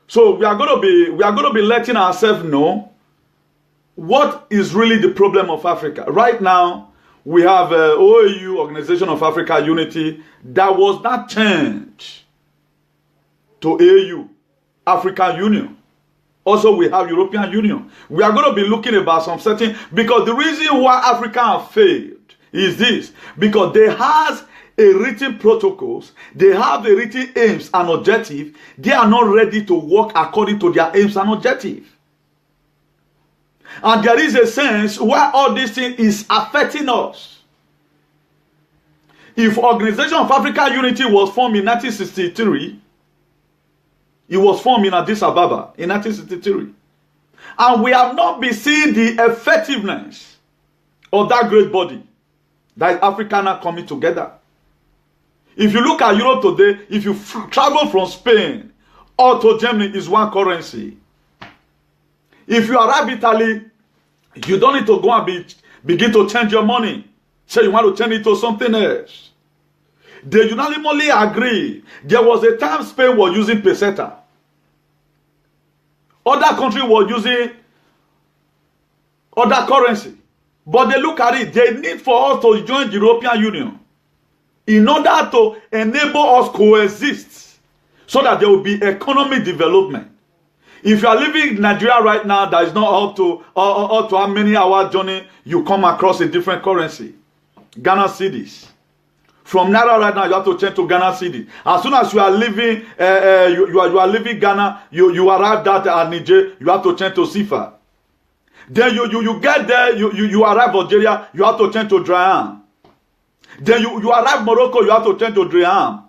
So we are going to be letting ourselves know what is really the problem of Africa. Right now, we have OAU, Organization of Africa Unity, that was not changed to AU, African Union. Also, we have European Union. We are going to be looking about some certain, because the reason why Africa have failed is this, because they have a written protocols, they have a written aims and objective, they are not ready to work according to their aims and objective. And there is a sense where all this thing is affecting us. If Organization of African Unity was formed in 1963, it was formed in Addis Ababa in 1963. And we have not been seeing the effectiveness of that great body that is Africa now coming together. If you look at Europe today, if you travel from Spain or to Germany, is one currency. If you arrive in Italy, you don't need to go and begin to change your money. Say you want to change it to something else. They unanimously agree. There was a time Spain was using peseta. Other countries were using other currency. But they look at it, they need for us to join the European Union in order to enable us coexist so that there will be economic development. If you are living in Nigeria right now, that is not up to how many hour journey you come across a different currency. Ghana cedis. From Naira right now, you have to change to Ghana cedis. As soon as you are leaving, you are leaving Ghana, you arrive at Niger, you have to change to CFA. Then you get there, you arrive Algeria, you have to change to Dirham. Then you arrive Morocco, you have to change to Dirham.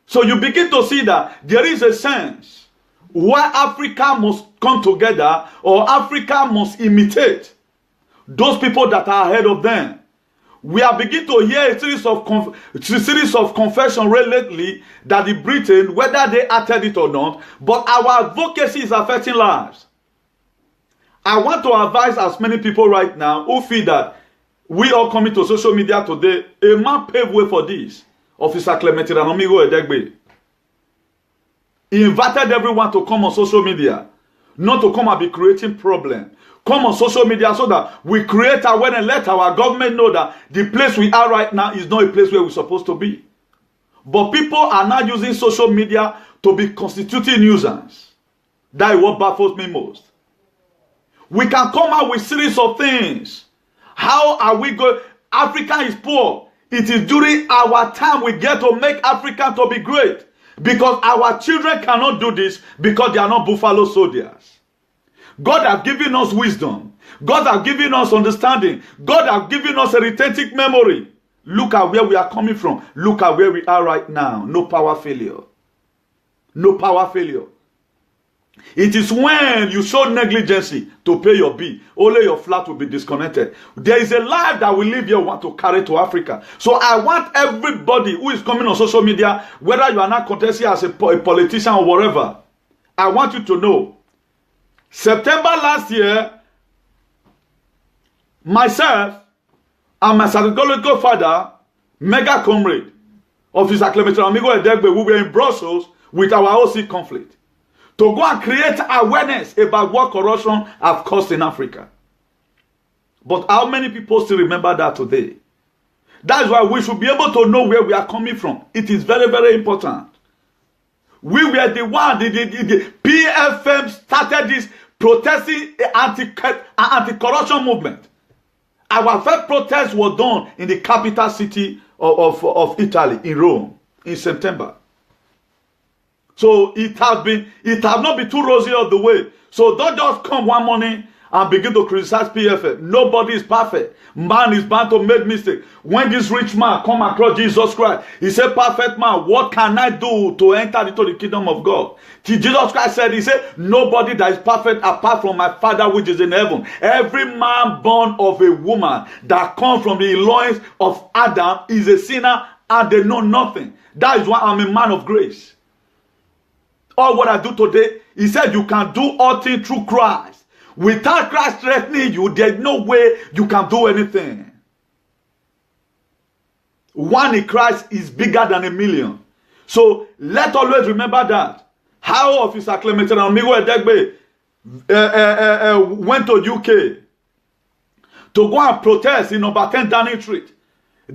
So you begin to see that there is a sense where Africa must come together, or Africa must imitate those people that are ahead of them. We are beginning to hear a series of confessions lately that in Britain, whether they acted it or not, but our advocacy is affecting lives. I want to advise as many people right now who feel that we are coming to social media today. A man paved way for this. Officer Clemente Ranomigo Edegbe. He invited everyone to come on social media, not to come and be creating problems. Come on social media so that we create awareness and let our government know that the place we are right now is not a place where we're supposed to be. But people are now using social media to be constituting nuisance. That is what baffles me most. We can come out with series of things. How are we going? Africa is poor. It is during our time we get to make Africa to be great. Because our children cannot do this because they are not buffalo soldiers. God has given us wisdom. God has given us understanding. God has given us a retentive memory. Look at where we are coming from. Look at where we are right now. No power failure. No power failure. It is when you show negligence to pay your bill, only your flat will be disconnected. There is a life that we live here want to carry to Africa. So I want everybody who is coming on social media, whether you are not contesting as a politician or whatever, I want you to know, September last year, myself and my psychological father, mega comrade, Officer Clemente Amigo Edegbe, we were in Brussels with our OC conflict to go and create awareness about what corruption have caused in Africa. But how many people still remember that today? That's why we should be able to know where we are coming from. It is very, very important. We were the one, the PFM started this protesting anti-corruption movement. Our first protest was done in the capital city of Italy, in Rome, in September. So it has not been too rosy all the way. So don't just come one morning and begin to criticize PFM. Nobody is perfect. Man is bound to make mistakes. When this rich man come across Jesus Christ, he said, perfect man, what can I do to enter into the kingdom of God? Jesus Christ said, he said, nobody that is perfect apart from my Father which is in heaven. Every man born of a woman that comes from the loins of Adam is a sinner and they know nothing. That is why I'm a man of grace. All what I do today, he said you can do all things through Christ. Without Christ strengthening you, there's no way you can do anything. One in Christ is bigger than a million. So let's always remember that. how Officer Clementine Amigo Edegbe went to UK to go and protest in number 10 Downing Street,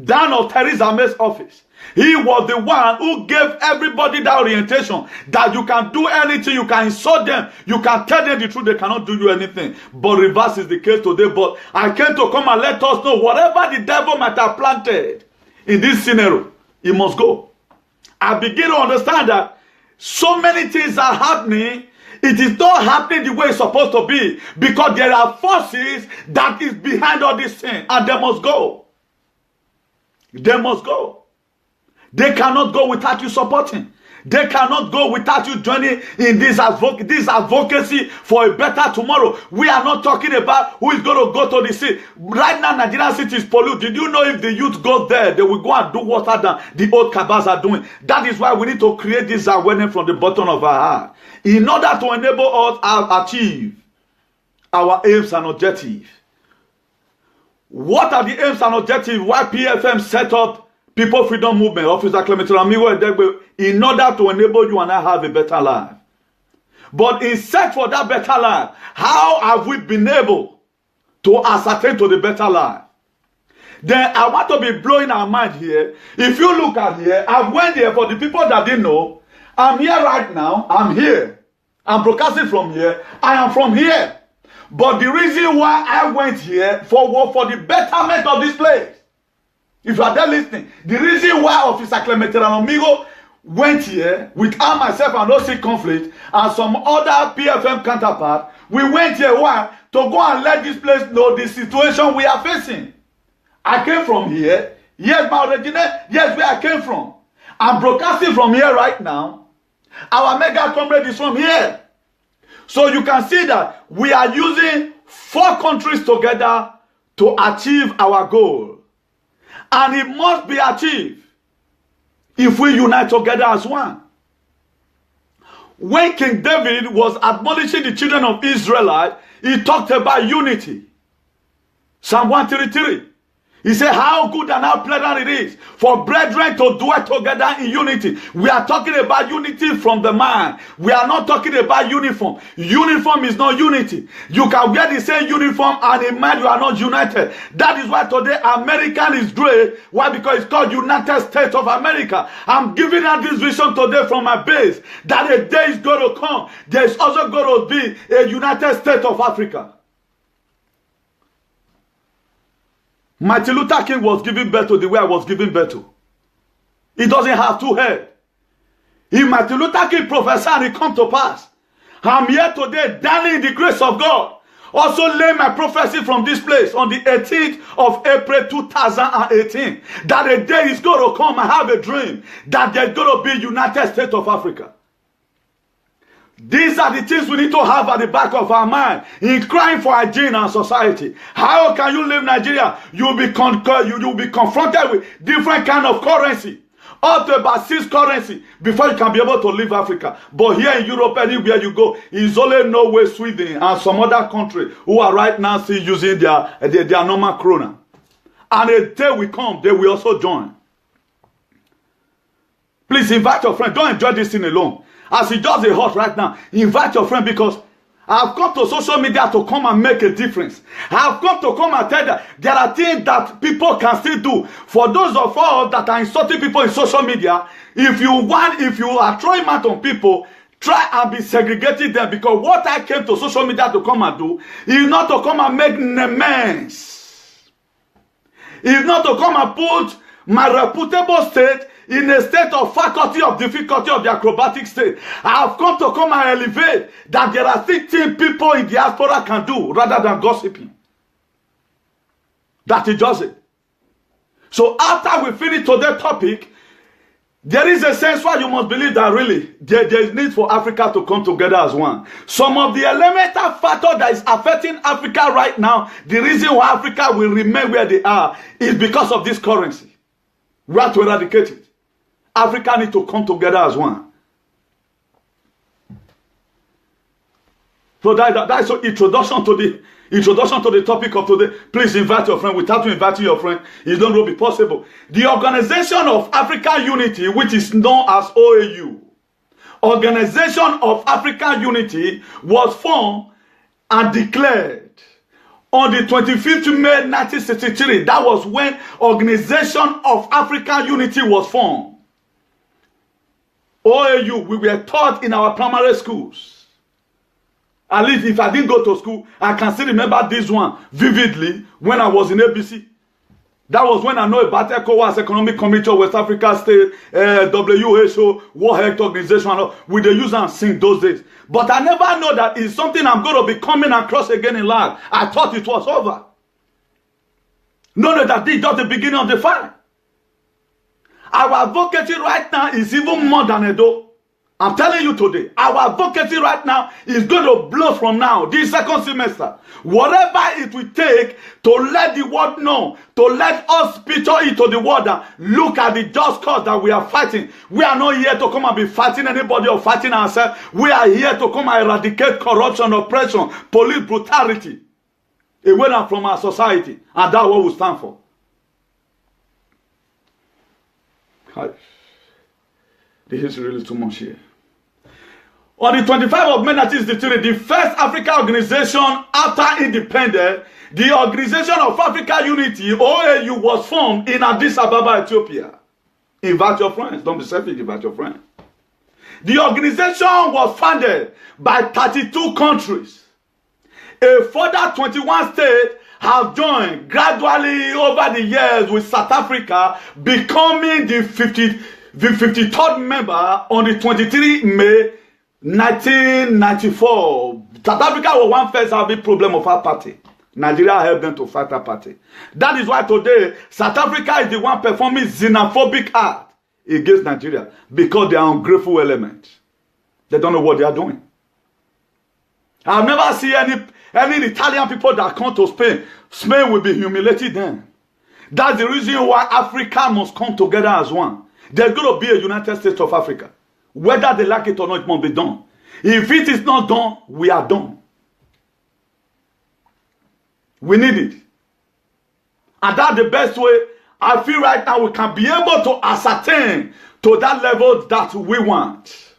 down of Theresa May's office. He was the one who gave everybody that orientation that you can do anything, you can insult them, you can tell them the truth, they cannot do you anything. But reverse is the case today. But I came to come and let us know whatever the devil might have planted in this scenario, it must go. I begin to understand that so many things are happening. It is not happening the way it's supposed to be because there are forces that is behind all this thing, and they must go. They must go. They cannot go without you supporting. They cannot go without you joining in this advocacy for a better tomorrow. We are not talking about who is going to go to the sea. Right now, Nigerian city is polluted. Did you know if the youth go there, they will go and do what the old cabals are doing? That is why we need to create this awareness from the bottom of our heart in order to enable us to achieve our aims and objectives. What are the aims and objectives? Why PFM set up People Freedom Movement, Officer Clementine Amigo Edegbe, in order to enable you and I have a better life. But in search for that better life, how have we been able to ascertain to the better life? Then I want to be blowing our mind here. If you look at here, I went here for the people that didn't know. I'm here right now. I'm here. I'm broadcasting from here. I am from here. But the reason why I went here for the betterment of this place. If you are there listening, the reason why Officer Clementine Amigo went here with myself and OC Conflict and some other PFM counterpart, we went here why? To go and let this place know the situation we are facing. I came from here. Yes, my original. Yes, where I came from. I'm broadcasting from here right now. Our mega comrade is from here. So you can see that we are using 4 countries together to achieve our goal. And it must be achieved if we unite together as one. When King David was admonishing the children of Israel, he talked about unity. Psalm 133. He said how good and how pleasant it is for brethren to dwell together in unity. We are talking about unity from the mind. We are not talking about uniform. Uniform is not unity. You can wear the same uniform and in mind you are not united. That is why today American is great. Why? Because it's called United States of America. I'm giving out this vision today from my base that a day is going to come. There is also going to be a United States of Africa. Martin Luther King was giving birth to the way I was giving birth to. He doesn't have 2 heads. If Martin Luther King prophesied and it come to pass, I'm here today, dining in the grace of God. Also lay my prophecy from this place on the 18th of April 2018. That a day is going to come. I have a dream that there's going to be United States of Africa. These are the things we need to have at the back of our mind in crying for hygiene and society. How can you live Nigeria? You'll be confronted with different kind of currency. Up to about 6 currency before you can be able to leave Africa. But here in Europe, anywhere you go, it's only Norway, Sweden, and some other country who are right now still using their normal krona. And a day will come, they will also join. Please invite your friend. Don't enjoy this thing alone. As it does a hot right now, invite your friend because I've come to social media to come and make a difference. I've come to come and tell you that there are things that people can still do. For those of us that are insulting people in social media, if you are throwing out on people, try and be segregating them, because what I came to social media to come and do is not to come and make amends. It's not to come and put my reputable state in a state of faculty of difficulty of the acrobatic state. I have come to come and elevate that there are 16 people in diaspora can do rather than gossiping. That is just it. So after we finish today's topic, there is a sense why you must believe that really there is need for Africa to come together as one. Some of the elemental factors that is affecting Africa right now, the reason why Africa will remain where they are is because of this currency. We have to eradicate it. Africa needs to come together as one. So that's an introduction to the topic of today. Please invite your friend. Without inviting your friend, it don't really be possible. The Organization of African Unity, which is known as OAU, Organization of African Unity was formed and declared on the 25th May 1963. That was when Organization of African Unity was formed. OAU, we were taught in our primary schools. At least if I didn't go to school, I can still remember this one vividly when I was in ABC. That was when I know about ECOWAS, Economic Committee of West Africa State, WHO, World Health Organization, and all. We they use and sing those days. But I never know that it's something I'm going to be coming across again in life. I thought it was over. No, that this is just the beginning of the fight. Our advocacy right now is even more than a door. I'm telling you today, our advocacy right now is going to blow from now, this second semester. Whatever it will take to let the world know, to let us picture it to the world that look at the just cause that we are fighting. We are not here to come and be fighting anybody or fighting ourselves. We are here to come and eradicate corruption, oppression, police brutality away from our society. And that's what we stand for. This is really too much here. On the 25th of May 1963, the first African organization after independence, the Organization of African Unity, OAU, was formed in Addis Ababa, Ethiopia. Invite your friends. Don't be selfish, invite your friends. The organization was founded by 32 countries. A further 21 states have joined gradually over the years, with South Africa becoming the 53rd member on the 23 May 1994. South Africa was one first having problem of our party. Nigeria helped them to fight our party. That is why today South Africa is the one performing xenophobic act against Nigeria, because they are ungrateful elements. They don't know what they are doing. I've never seen any Italian people that come to Spain. Spain will be humiliated then. That's the reason why Africa must come together as one. There's going to be a United States of Africa. Whether they like it or not, it must be done. If it is not done, we are done. We need it. And that's the best way. I feel right now we can be able to ascertain to that level that we want.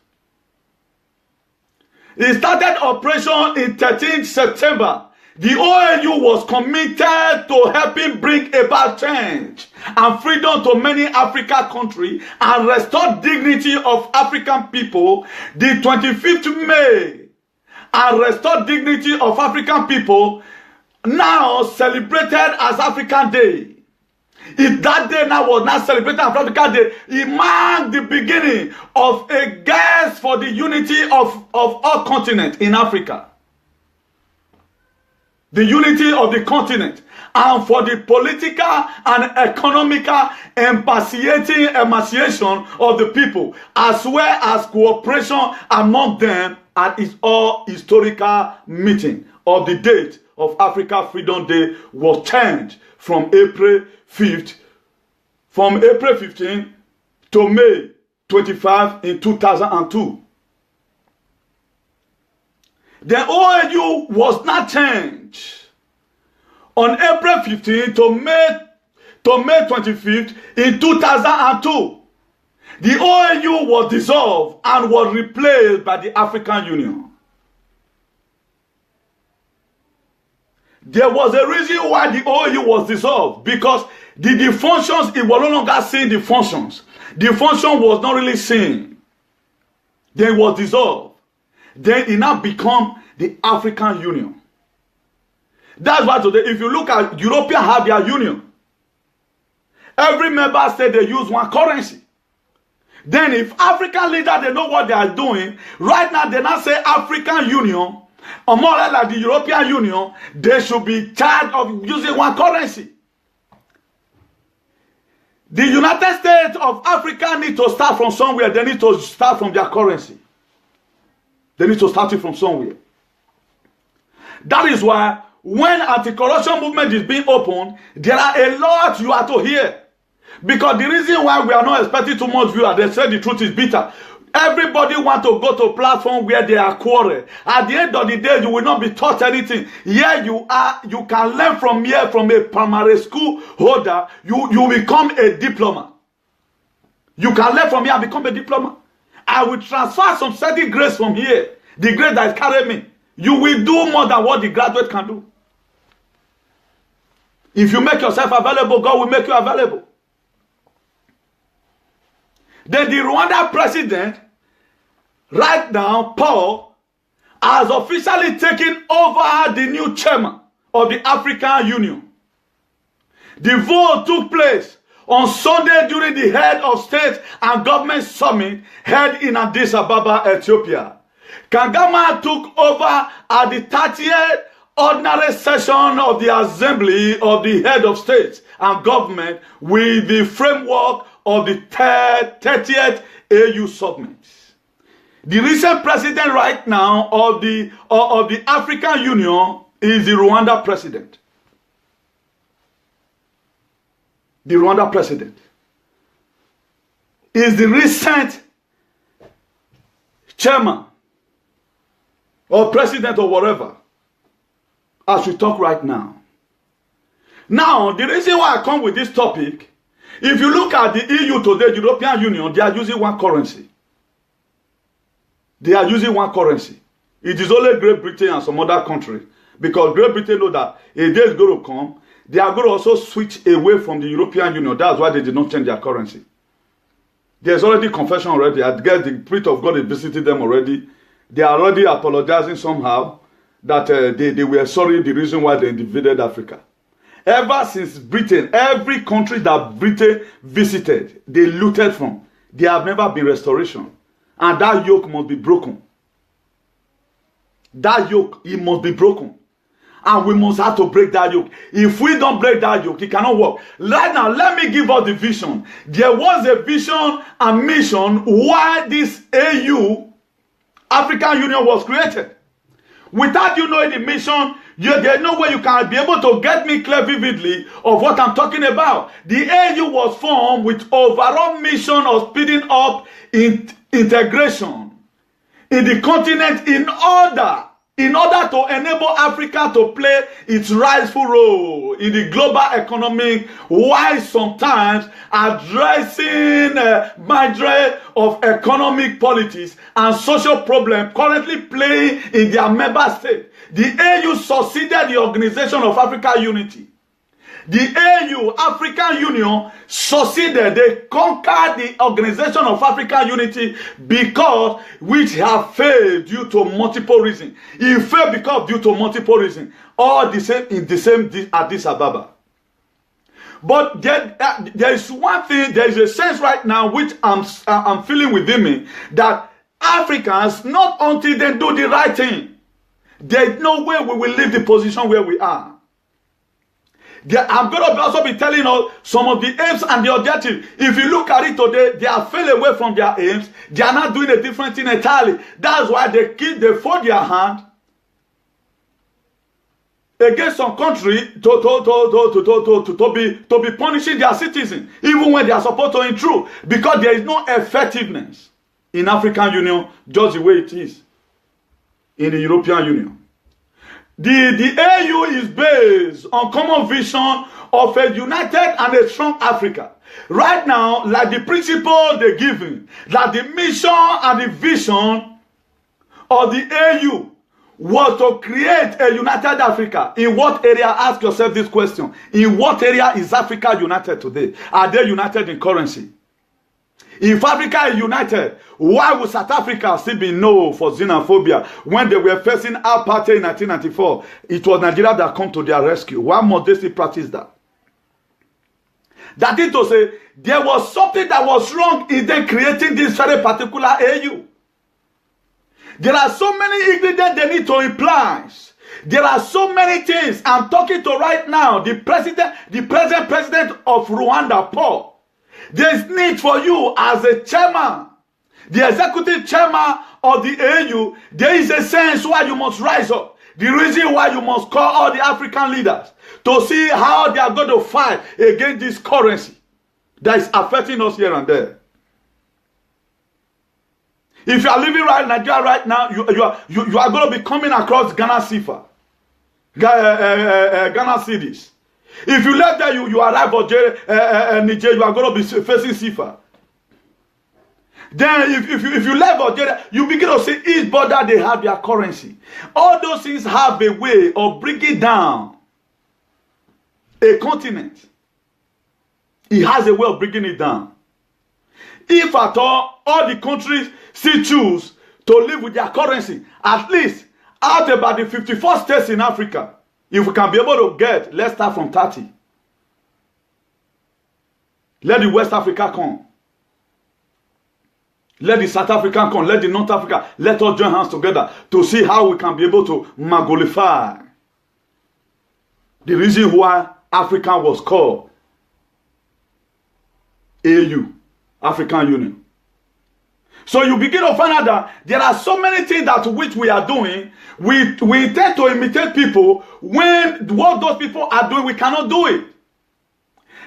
It started operation in 13th September. The OAU was committed to helping bring about change and freedom to many African countries and restore dignity of African people. The 25th May and restore dignity of African people, now celebrated as African Day. If that day now was not celebrated as African Day, it marked the beginning of a guest for the unity of all continents in Africa. The unity of the continent, and for the political and economical emancipation of the people, as well as cooperation among them at its all historical meeting of the date of Africa Freedom Day was changed from April 15 to May 25 in 2002. The OAU was not changed on April 15 to May 25th in 2002. The OAU was dissolved and was replaced by the African Union. There was a reason why the OAU was dissolved, because the functions, it was no longer seeing the functions. The function was not really seen. Then it was dissolved. Then it now become the African Union. That's why today, if you look at European have their union, every member state they use one currency. Then if African leaders, they know what they are doing, right now they now say African Union, or more like the European Union, they should be charged of using one currency. The United States of Africa need to start from somewhere. They need to start from their currency. They need to start it from somewhere. That is why when anti-corruption movement is being opened, there are a lot you have to hear. Because the reason why we are not expecting too much viewers, they say the truth is bitter. Everybody want to go to a platform where they are quarrel. At the end of the day, you will not be taught anything. Here you are, you can learn from here, from a primary school holder, you become a diploma. You can learn from here and become a diploma. I will transfer some certain grace from here, the grace that is carrying me. You will do more than what the graduate can do. If you make yourself available, God will make you available. Then the Rwanda president, right now, Paul, has officially taken over the new chairman of the African Union. The vote took place on Sunday during the head of state and government summit held in Addis Ababa, Ethiopia. Kagame took over at the 30th ordinary session of the assembly of the head of state and government with the framework of the 30th AU summit. The recent president right now of the African Union is the Rwanda president. The Rwanda president is the recent chairman or president or whatever as we talk right now. Now, the reason why I come with this topic, if you look at the EU today, the European Union, they are using one currency. They are using one currency. It is only Great Britain and some other countries, because Great Britain know that a day is going to come, they are going to also switch away from the European Union. That's why they did not change their currency. There's already confession already. I guess the Spirit of God is visiting them already. They are already apologizing somehow that they were sorry the reason why they invaded Africa. Ever since Britain, every country that Britain visited, they looted from. There have never been restoration. And that yoke must be broken. That yoke, it must be broken. And we must have to break that yoke. If we don't break that yoke, it cannot work. Right now, let me give us the vision. There was a vision and mission why this AU, African Union, was created. Without you knowing the mission, there's no way you can be able to get me clear vividly of what I'm talking about. The AU was formed with overall mission of speeding up integration in the continent in order to enable Africa to play its rightful role in the global economy, while sometimes addressing major of economic politics and social problems currently playing in their member state. The AU succeeded the Organization of African Unity. The AU, African Union, succeeded. They conquered the Organization of African Unity because which have failed due to multiple reasons. It failed because due to multiple reasons. All the same in the same Addis Ababa. But there is one thing, there is a sense right now which I'm feeling within me, that Africans, not until they do the right thing, there's no way we will leave the position where we are. I'm going to also be telling us some of the aims and the objectives. If you look at it today, they are fell away from their aims. They are not doing a different thing entirely. That's why they fold their hand against some country to be punishing their citizens, even when they are supposed to intrude, because there is no effectiveness in African Union just the way it is in the European Union. The AU is based on common vision of a united and a strong Africa. Right now, like the principle they're giving, that the mission and the vision of the AU was to create a united Africa. In what area? Ask yourself this question. In what area is Africa united today? Are they united in currency? If Africa is united, why would South Africa still be known for xenophobia when they were facing apartheid in 1994? It was Nigeria that came to their rescue. Why must they still practice that? That is to say, there was something that was wrong in them creating this very particular AU. There are so many ingredients they need to imply. There are so many things. I'm talking to right now, the present president of Rwanda, Paul. There is need for you as a chairman, the executive chairman of the AU. There is a sense why you must rise up. The reason why you must call all the African leaders to see how they are going to fight against this currency that is affecting us here and there. If you are living right in Nigeria right now, you are going to be coming across Ghana CFA, Ghana cedis. If you left there, you arrive at Niger, you are going to be facing CFA. Then if you left Algeria, you begin to see each border they have their currency. All those things have a way of bringing down a continent. It has a way of bringing it down. If at all the countries still choose to live with their currency, at least out about the 54 states in Africa, if we can be able to get, let's start from 30. Let the West Africa come. Let the South African come. Let the North Africa. Let us join hands together to see how we can be able to magolify the reason why Africa was called AU, African Union. So you begin to find out that there are so many things that which we are doing. We tend to imitate people when what those people are doing, we cannot do it.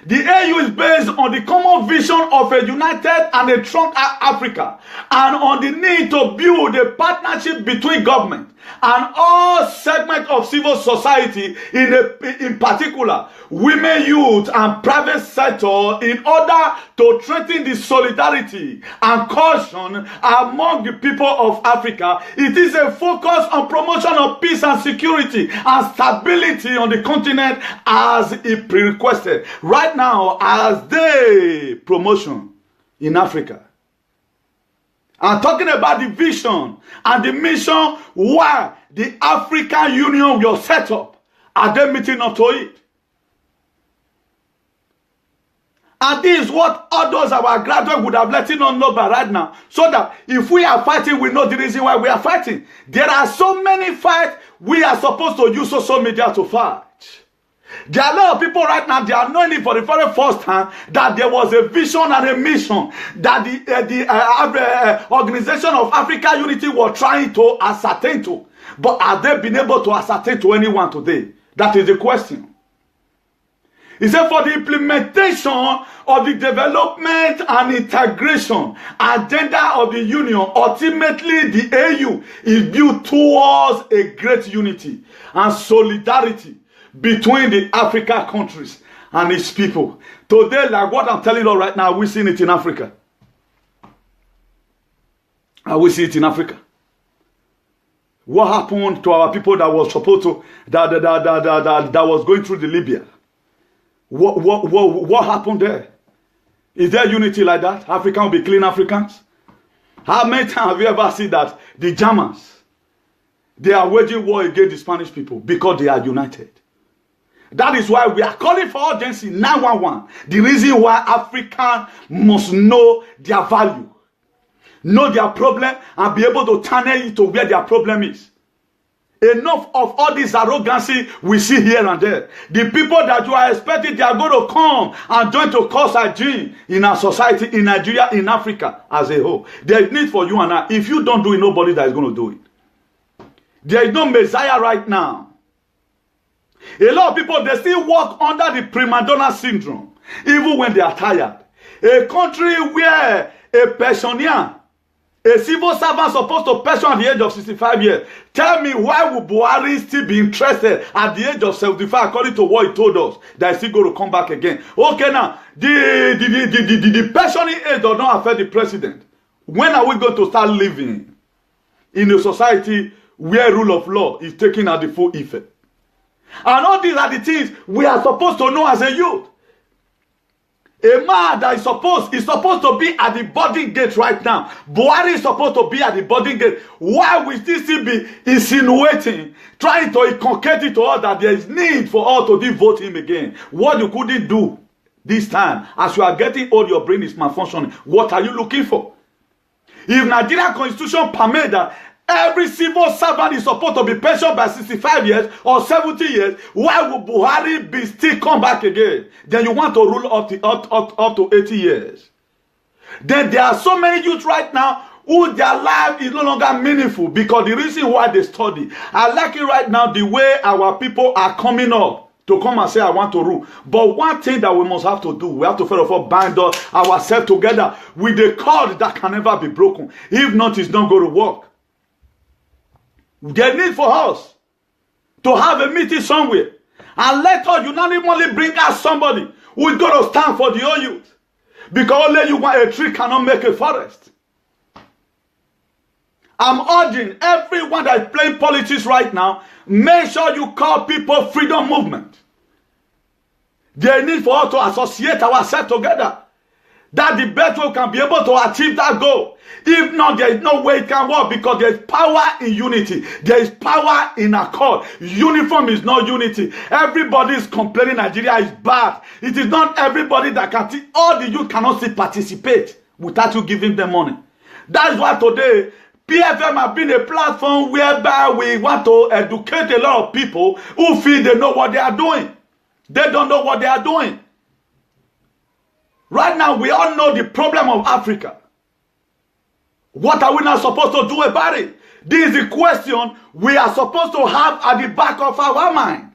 The AU is based on the common vision of a united and a strong Africa, and on the need to build a partnership between government and all segments of civil society, in particular women, youth, and private sector, in order to strengthen the solidarity and cohesion among the people of Africa. It is a focus on promotion of peace and security and stability on the continent as it pre-requested. Right now, as they promotion in Africa. I'm talking about the vision and the mission why the African Union was set up. Are they meeting up to it? And this is what others, our graduates, would have let us know by right now. So that if we are fighting, we know the reason why we are fighting. There are so many fights we are supposed to use social media to fight. There are a lot of people right now, they are knowing it for the very first time that there was a vision and a mission that the Organization of African Unity was trying to ascertain to. But have they been able to ascertain to anyone today? That is the question. He said for the implementation of the development and integration agenda of the Union, ultimately the AU is built towards a great unity and solidarity between the African countries and its people. Today, like what I'm telling you right now, we're seeing it in Africa. We see it in Africa. What happened to our people that was supposed to, that was going through the Libya? What happened there? Is there unity like that? African will be clean Africans? How many times have you ever seen that the Germans, they are waging war against the Spanish people because they are united? That is why we are calling for urgency 911. The reason why Africans must know their value, know their problem, and be able to channel it to where their problem is. Enough of all this arrogancy we see here and there. The people that you are expecting, they are going to come and join to cause a gene in our society, in Nigeria, in Africa as a whole. There is need for you and I. If you don't do it, nobody that is going to do it. There is no Messiah right now. A lot of people, they still work under the prima donna syndrome, even when they are tired. A country where a pensioner, a civil servant supposed to pension at the age of 65 years. Tell me, why would Buhari still be interested at the age of 75, according to what he told us, that he's still going to come back again? Okay, now, the pensioning age does not affect the president. When are we going to start living in a society where rule of law is taken at the full effect? And all these are the things we are supposed to know as a youth. A man that is supposed to be at the boarding gate right now. Buhari is supposed to be at the boarding gate. Why we still be insinuating, trying to inculcate it to us that there is need for us to vote him again? What you couldn't do this time, as you are getting old, your brain is malfunctioning. What are you looking for? If Nigerian constitution permits that every civil servant is supposed to be pensioned by 65 years or 70 years, why would Buhari be still come back again? Then you want to rule up to 80 years. Then there are so many youth right now who their life is no longer meaningful because the reason why they study. I like it right now the way our people are coming up to come and say, I want to rule. But one thing that we must have to do, we have to first of all bind ourselves together with a cord that can never be broken. If not, it's not going to work. There need for us to have a meeting somewhere and let us unanimously bring out somebody who is going to stand for the whole youth. Because only you want a tree cannot make a forest. I'm urging everyone that is playing politics right now, make sure you call people freedom movement. There need for us to associate ourselves together. That's the best way we can be able to achieve that goal. If not, there is no way it can work, because there is power in unity. There is power in accord. Uniform is not unity. Everybody is complaining Nigeria is bad. It is not everybody that can see. All the youth cannot still participate without you giving them money. That's why today, PFM has been a platform whereby we want to educate a lot of people who feel they know what they are doing. They don't know what they are doing. Right now, we all know the problem of Africa. What are we not supposed to do about it? This is the question we are supposed to have at the back of our mind.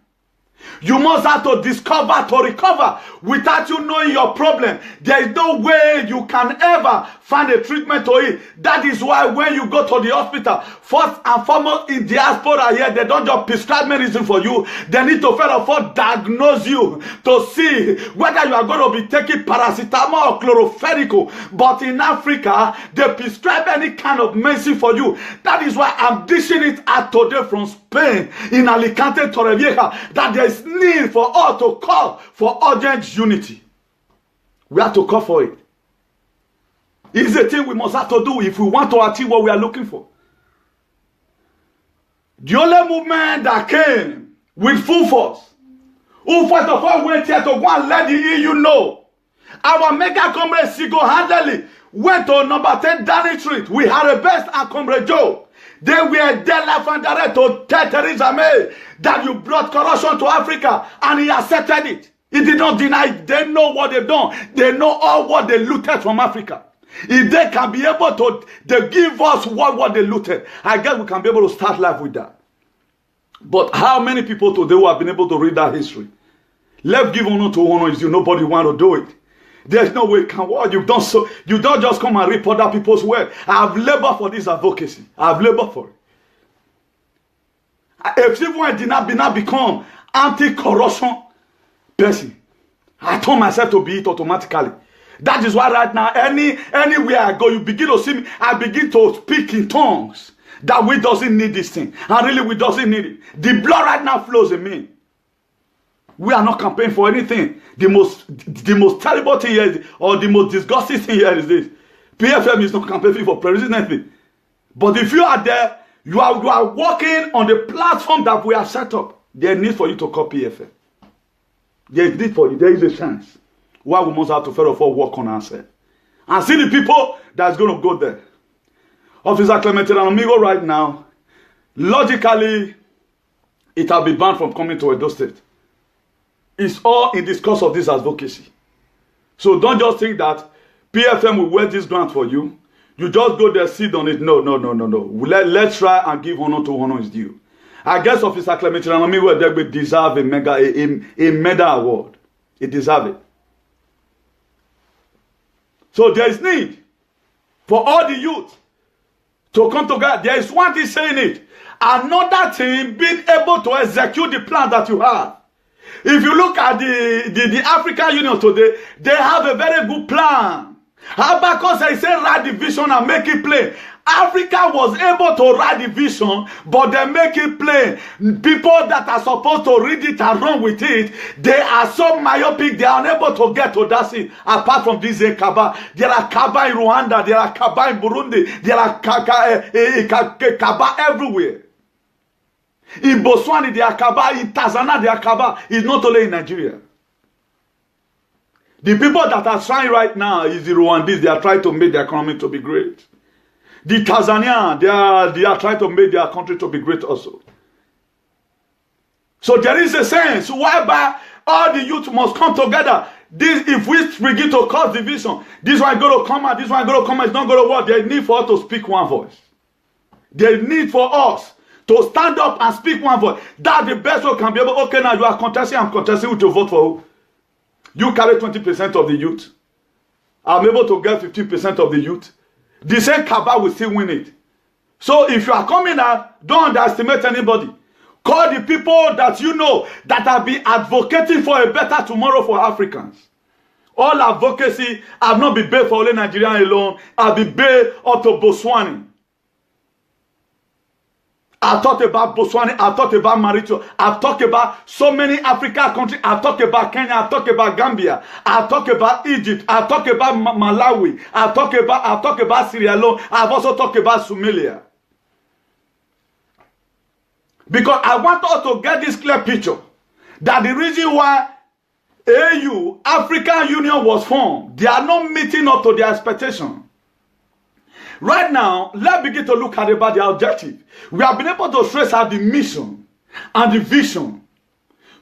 You must have to discover to recover. Without you knowing your problem, there is no way you can ever find a treatment to it. That is why when you go to the hospital, first and foremost in diaspora here, they don't just prescribe medicine for you. They need to first of all diagnose you to see whether you are going to be taking paracetamol or chlorophyll. But in Africa, they prescribe any kind of medicine for you. That is why I'm dishing it out today from Spain, in Alicante, Torrevieja, that there is need for us to call for urgent unity. We have to call for it. It's a thing we must have to do if we want to achieve what we are looking for. The only movement that came with full force, who first of all went here to go and let the EU know, our mega comrade Sigo Handley went to number 10 Downing Street. We had a best and comrade Joe. They were there live and direct to tell Theresa May that you brought corruption to Africa, and he accepted it. He did not deny it. They know what they've done. They know all what they looted from Africa. If they can be able to they give us what they looted, I guess we can be able to start life with that. But how many people today who have been able to read that history? Let's give honor to honor is you. Nobody want to do it. There's no way it can work. You've done so. You don't just come and report other people's work. I have labored for this advocacy. I have labored for it. If someone did not become anti-corruption person, I told myself to be it automatically. That is why right now, anywhere I go, you begin to see me, I begin to speak in tongues. That we doesn't need this thing. And really, we doesn't need it. The blood right now flows in me. We are not campaigning for anything. The most terrible thing here is, or the most disgusting thing here is this. PFM is not campaigning for presidency. But if you are there, you are working on the platform that we have set up. There is need for you to call PFM. There is need for you. There is a chance. Why we must have to first of all work on ourselves. And see the people that's going to go there. Officer Clementine Amigo right now, logically, it will be banned from coming to Edo State. It's all in discourse of this advocacy. So don't just think that PFM will wear this grant for you. You just go there, sit on it. No. Let's try and give honor to honor is due. I guess Officer Clementine Amigo Edegbe deserve a medal award. It deserves it. So there is need for all the youth to come together. There is one thing saying it. Another thing, being able to execute the plan that you have. If you look at the African Union today, they have a very good plan. Habakkuk says, write the vision and make it plain. Africa was able to write the vision, but they make it plain. People that are supposed to read it and run with it, they are so myopic, they are unable to get to that scene. Apart from this Kaaba, there are Kaaba in Rwanda, there are Kaaba in Burundi, there are Kaaba everywhere. In Botswana, there are Kaaba, in Tanzania, there are Kaaba. It's not only in Nigeria. The people that are trying right now is the Rwandese. They are trying to make their economy to be great. The Tanzania, they are trying to make their country to be great also. So there is a sense whereby all the youth must come together. This, if we begin to cause division, this one going to come out, this one going to come out, it's not going to work. There is need for us to speak one voice. There is need for us to stand up and speak one voice. That's the best way we can be able. Okay, now you are contesting, I'm contesting with to vote for who? You carry 20% of the youth. I'm able to get 15% of the youth. The same Kaaba will still win it. So if you are coming out, don't underestimate anybody. Call the people that you know that have been advocating for a better tomorrow for Africans. All advocacy have not been based for only Nigerian alone, have been based up to Botswana. I've talked about Botswana. I've talked about Mauritius. I've talked about so many African countries. I've talked about Kenya. I've talked about Gambia. I've talked about Egypt. I've talked about Malawi. I've talked about Sierra Leone. I've also talked about Somalia. Because I want us to get this clear picture that the reason why AU, African Union, was formed, they are not meeting up to their expectation. Right now, let's begin to look at about the objective. We have been able to trace out the mission and the vision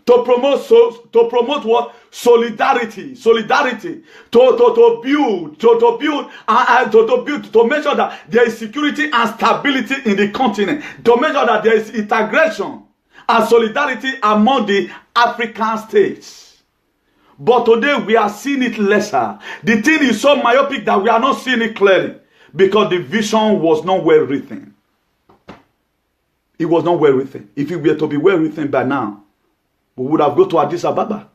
to promote what? Solidarity, to make sure that there is security and stability in the continent, to make sure that there is integration and solidarity among the African states. But today we are seeing it lesser. The thing is so myopic that we are not seeing it clearly. Because the vision was not well written. It was not well written. If it were to be well written by now, we would have gone to Addis Ababa.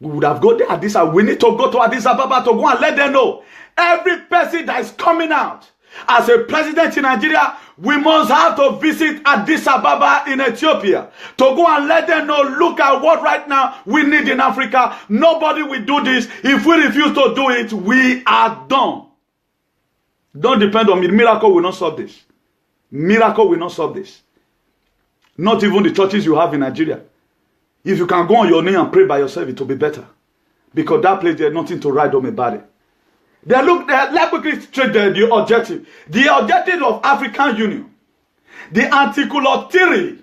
We would have gone to Addis Ababa. We need to go to Addis Ababa to go and let them know. Every person that is coming out as a president in Nigeria, we must have to visit Addis Ababa in Ethiopia to go and let them know, look at what right now we need in Africa. Nobody will do this. If we refuse to do it, we are done. Don't depend on me. Miracle will not solve this. Miracle will not solve this. Not even the churches you have in Nigeria. If you can go on your knee and pray by yourself, it will be better. Because that place, there's nothing to write home about it. Let's quickly straight the objective. The objective of African Union. The Article 3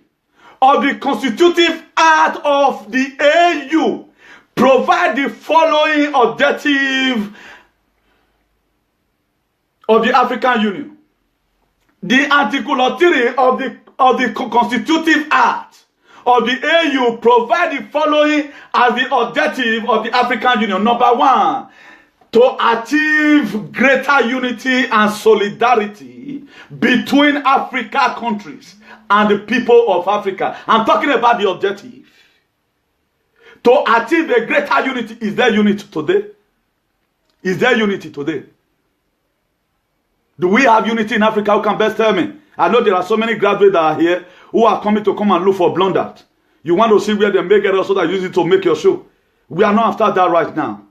of the Constitutive Act of the AU provide the following objective of the African Union. The Article 3 of the Constitutive Act of the AU provide the following as the objective of the African Union. Number 1, to achieve greater unity and solidarity between African countries and the people of Africa. I'm talking about the objective. To achieve a greater unity. Is there unity today? Is there unity today? Do we have unity in Africa? Who can best tell me? I know there are so many graduates that are here who are coming to come and look for blunders. You want to see where they make it so that you use it to make your show. We are not after that right now.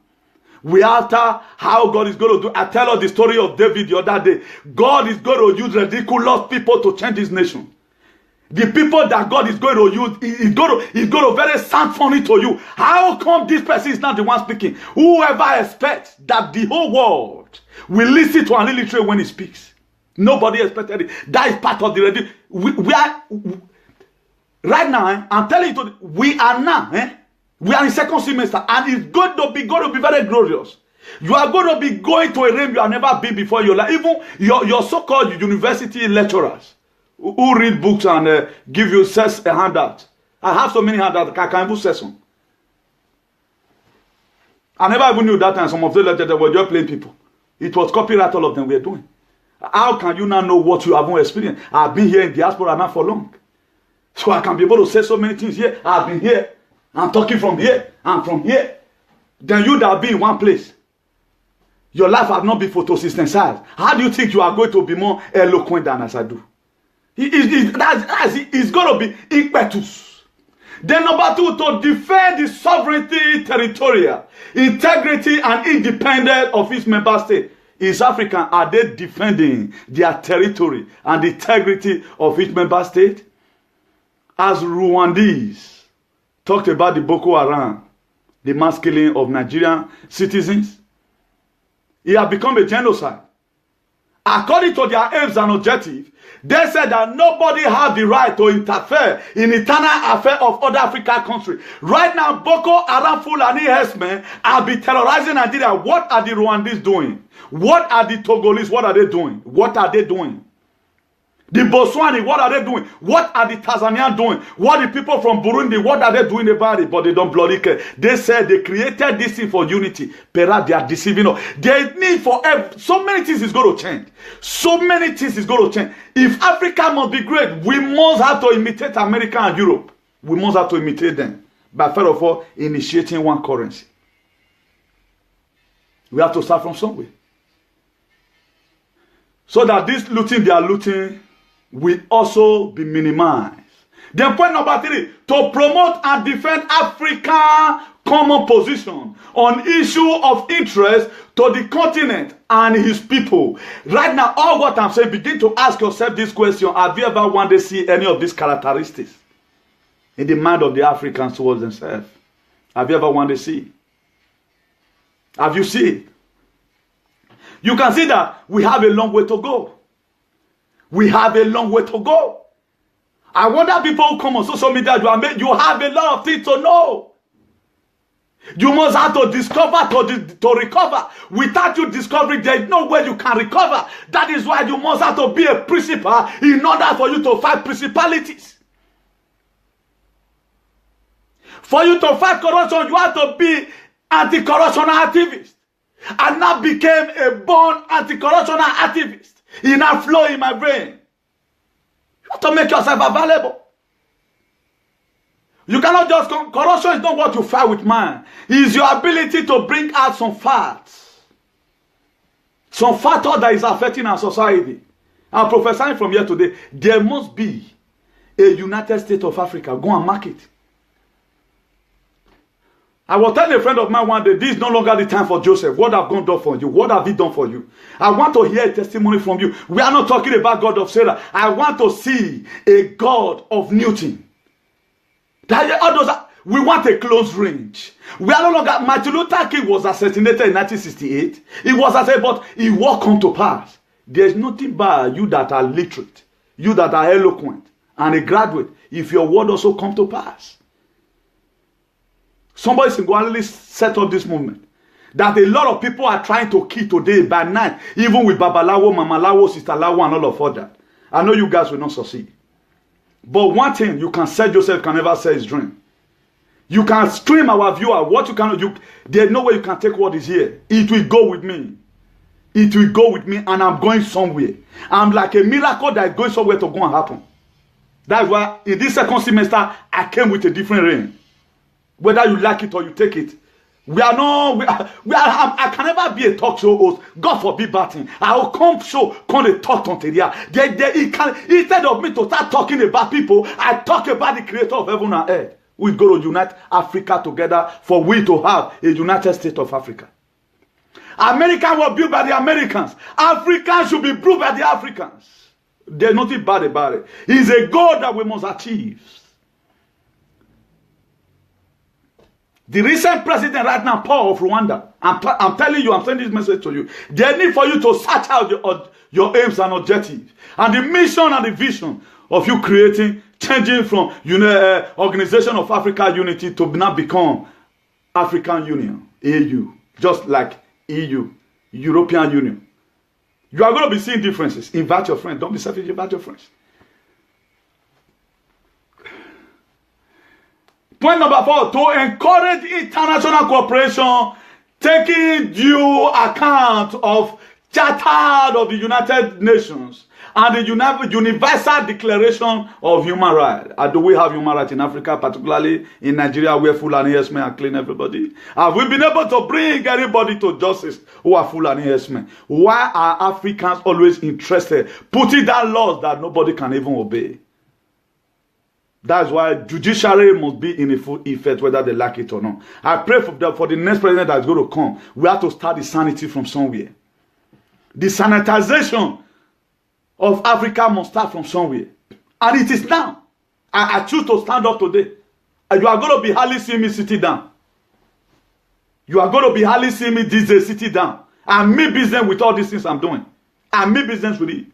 We are after how God is going to do. I tell us the story of David the other day. God is going to use ridiculous people to change his nation. The people that God is going to use, is going to very sound funny to you. How come this person is not the one speaking? Whoever expects that the whole world will listen to an illiterate when he speaks. Nobody expected it. That is part of the ready. We are right now. I'm telling you, we are now. We are in second semester, and it's going to be very glorious. You are going to be going to a realm you have never been before in your life. Even your so-called university lecturers who read books and give you a handout. I have so many handouts. I can even say some. I never even knew that time some of the lecturers were just playing people. It was copyright, all of them were doing. How can you now know what you haven't experienced? I've been here in diaspora now for long. So I can be able to say so many things here. I've been here. I'm talking from here. I'm from here. Then you that be in one place. Your life has not been photosynthesized. How do you think you are going to be more eloquent than as I do? It's going to be impetus. Then number 2, to defend the sovereignty, territorial integrity and independence of its member state. Is African, are they defending their territory and the integrity of each member state? As Rwandese talked about the Boko Haram, the mass killing of Nigerian citizens, it has become a genocide. According to their aims and objectives, they said that nobody has the right to interfere in internal affairs of other African countries. Right now, Boko Haram Fulani herdsmen have been terrorizing Nigeria. What are the Rwandese doing? What are the Togolese? What are they doing? What are they doing? The Botswani, what are they doing? What are the Tanzanians doing? What the people from Burundi, what are they doing about it? But they don't bloody care. They said they created this thing for unity. Perhaps they are deceiving us. There is need for so many things is going to change. So many things is going to change. If Africa must be great, we must have to imitate America and Europe. We must have to imitate them. By first of all, initiating one currency. We have to start from somewhere. So that this looting they are looting will also be minimized. Then point number 3, to promote and defend African common position on issue of interest to the continent and his people. Right now, all what I'm saying, begin to ask yourself this question. Have you ever wanted to see any of these characteristics in the mind of the Africans towards themselves? Have you ever wanted to see? Have you seen it? You can see that we have a long way to go. We have a long way to go. I wonder people who come on social media, you have a lot of things to know. You must have to discover to recover. Without you discovering, there is no way you can recover. That is why you must have to be a principal in order for you to fight principalities. For you to fight corruption, you have to be anti-corruption activist. And now became a born anti-corruption activist. It now flow in my brain. You have to make yourself available. You cannot just come. Corruption is not what you fight with man. It is your ability to bring out some facts. Some factor that is affecting our society. I'm prophesying from here today. There must be a United States of Africa. Go and mark it. I was telling a friend of mine one day, this is no longer the time for Joseph. What have God done for you? What have he done for you? I want to hear a testimony from you. We are not talking about God of Sarah. I want to see a God of Newton. We want a close range. We are no longer. Martin Luther King was assassinated in 1968. It was assassinated, but it will come to pass. There is nothing bad you that are literate, you that are eloquent, and a graduate, if your word also come to pass. Somebody singularly set up this movement that a lot of people are trying to kill today by night, even with Babalawo, Mama Lawo, Sister Lawo, and all of that. I know you guys will not succeed. But one thing you can say, Joseph can never say his dream. You can stream our viewer. What you cannot do, there's no way you can take what is here. It will go with me. It will go with me, and I'm going somewhere. I'm like a miracle that is going somewhere to go and happen. That's why in this second semester, I came with a different rain. Whether you like it or you take it. I can never be a talk show host. God forbid bad thing. I will come to talk on Teria. Instead of me to start talking about people, I talk about the creator of heaven and earth. We're going to unite Africa together for we to have a United States of Africa. America was built by the Americans. Africa should be built by the Africans. There's nothing bad about it. It's a goal that we must achieve. The recent president right now, Paul of Rwanda, I'm telling you, I'm sending this message to you. There's need for you to search out your aims and objectives. And the mission and the vision of you creating, changing from Organization of African Unity to now become African Union, AU. Just like EU, European Union. You are going to be seeing differences. Invite your friends. Don't be selfish, invite your friends. Point number 4, to encourage international cooperation, taking due account of Charter of the United Nations and the Universal Declaration of Human Rights. Do we have human rights in Africa, particularly in Nigeria, where Fulani herdsmen are killing everybody? Have we been able to bring anybody to justice who are Fulani herdsmen? Why are Africans always interested putting down laws that nobody can even obey? That's why judiciary must be in a full effect, whether they like it or not. I pray for the next president that's going to come. We have to start the sanity from somewhere. The sanitization of Africa must start from somewhere. And it is now. I choose to stand up today. And you are going to be hardly seeing me sitting down. You are going to be hardly seeing me this day sitting down. And me business with all these things I'm doing. And me business with it.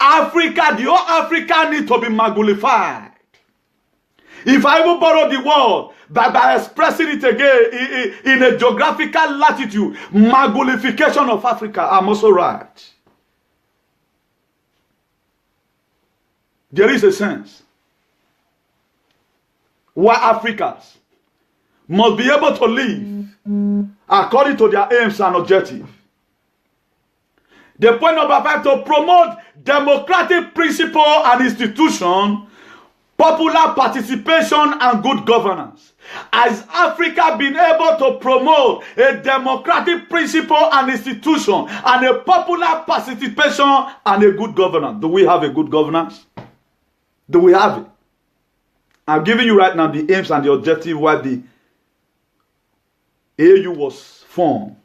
Africa, the whole Africa needs to be magnified. If I even borrow the word by expressing it again in a geographical latitude, magnification of Africa, I'm also right. There is a sense why Africans must be able to live according to their aims and objectives. The point number 5, to promote democratic principle and institution, popular participation and good governance. Has Africa been able to promote a democratic principle and institution and a popular participation and a good governance? Do we have a good governance? Do we have it? I'm giving you right now the aims and the objective why the AU was formed.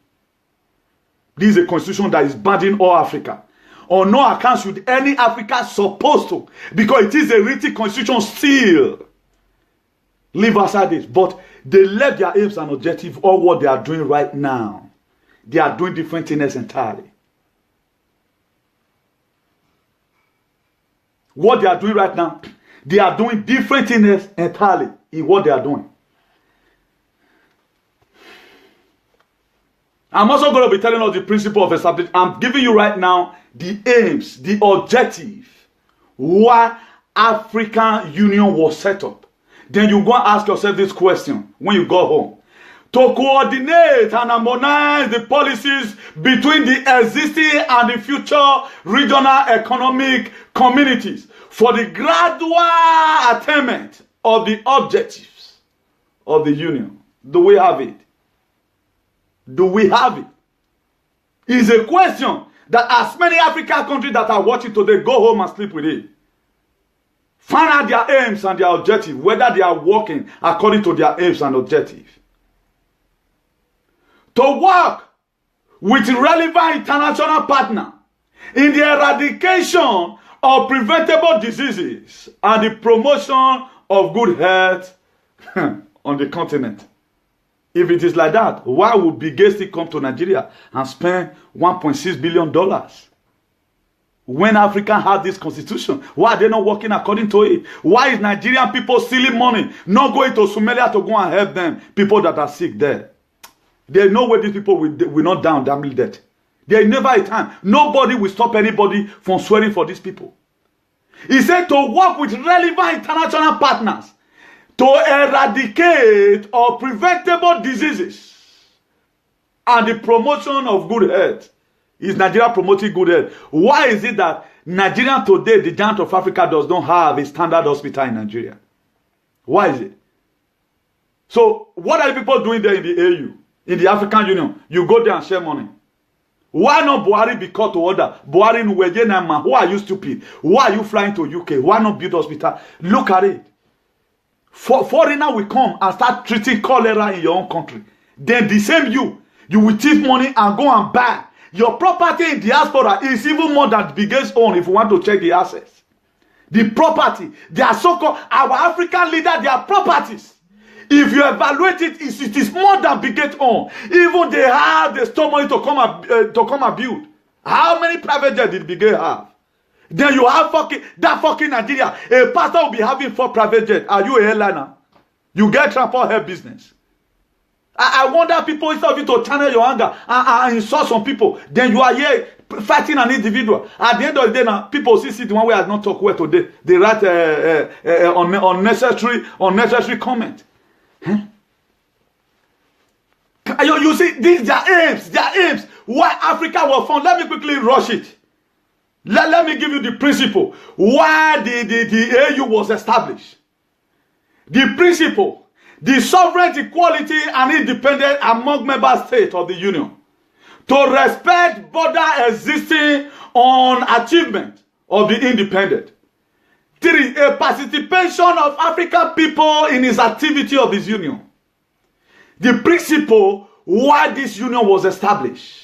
This is a constitution that is binding all Africa. On no account should any Africa supposed to, because it is a written constitution still. Leave aside this, but they left their aims and objective or what they are doing right now. They are doing different things entirely. What they are doing right now, they are doing different things entirely in what they are doing. I'm also going to be telling us the principle of establishment. I'm giving you right now the aims, the objective, why African Union was set up. Then you go and ask yourself this question when you go home. To coordinate and harmonize the policies between the existing and the future regional economic communities for the gradual attainment of the objectives of the Union. Do we have it? Do we have it? It's a question that as many African countries that are watching today go home and sleep with it. Find out their aims and their objectives, whether they are working according to their aims and objectives. To work with relevant international partners in the eradication of preventable diseases and the promotion of good health on the continent. If it is like that, why would Bill Gates come to Nigeria and spend $1.6 billion? When Africa had this constitution, why are they not working according to it? Why is Nigerian people stealing money, not going to Somalia to go and help them, people that are sick there? There is no way these people will not down damn debt. There is never a time. Nobody will stop anybody from swearing for these people. He said to work with relevant international partners to eradicate or preventable diseases and the promotion of good health. Is Nigeria promoting good health? Why is it that Nigeria today, the giant of Africa, does not have a standard hospital in Nigeria? Why is it? So, what are the people doing there in the AU, in the African Union? You go there and share money. Why not Buhari be called to order? Buhari Nwejenama, who are you stupid? Why are you flying to UK? Why not build hospital? Look at it. Foreigner will come and start treating cholera in your own country. Then the same you will thief money and go and buy. Your property in diaspora is even more than the biggest own if you want to check the assets. The property, they are so-called, our African leaders, their properties. If you evaluate it, it is more than biggest own. Even they have the store money to come and build. How many private jets did Bill have? Then you have that fucking Nigeria. A pastor will be having 4 private jets. Are you a airliner? You get transport health business. I wonder people, instead of you to channel your anger and insult some people, then you are here fighting an individual. At the end of the day now, people see the one way I not talk well today. They write unnecessary comment. Huh? You see, these their aims. Why Africa was found. Let me quickly rush it. Let me give you the principle. Why the AU was established. The principle. The sovereign equality and independence among member states of the Union. To respect border existing on achievement of the independent. 3. A participation of African people in its activity of this Union. The principle why this Union was established.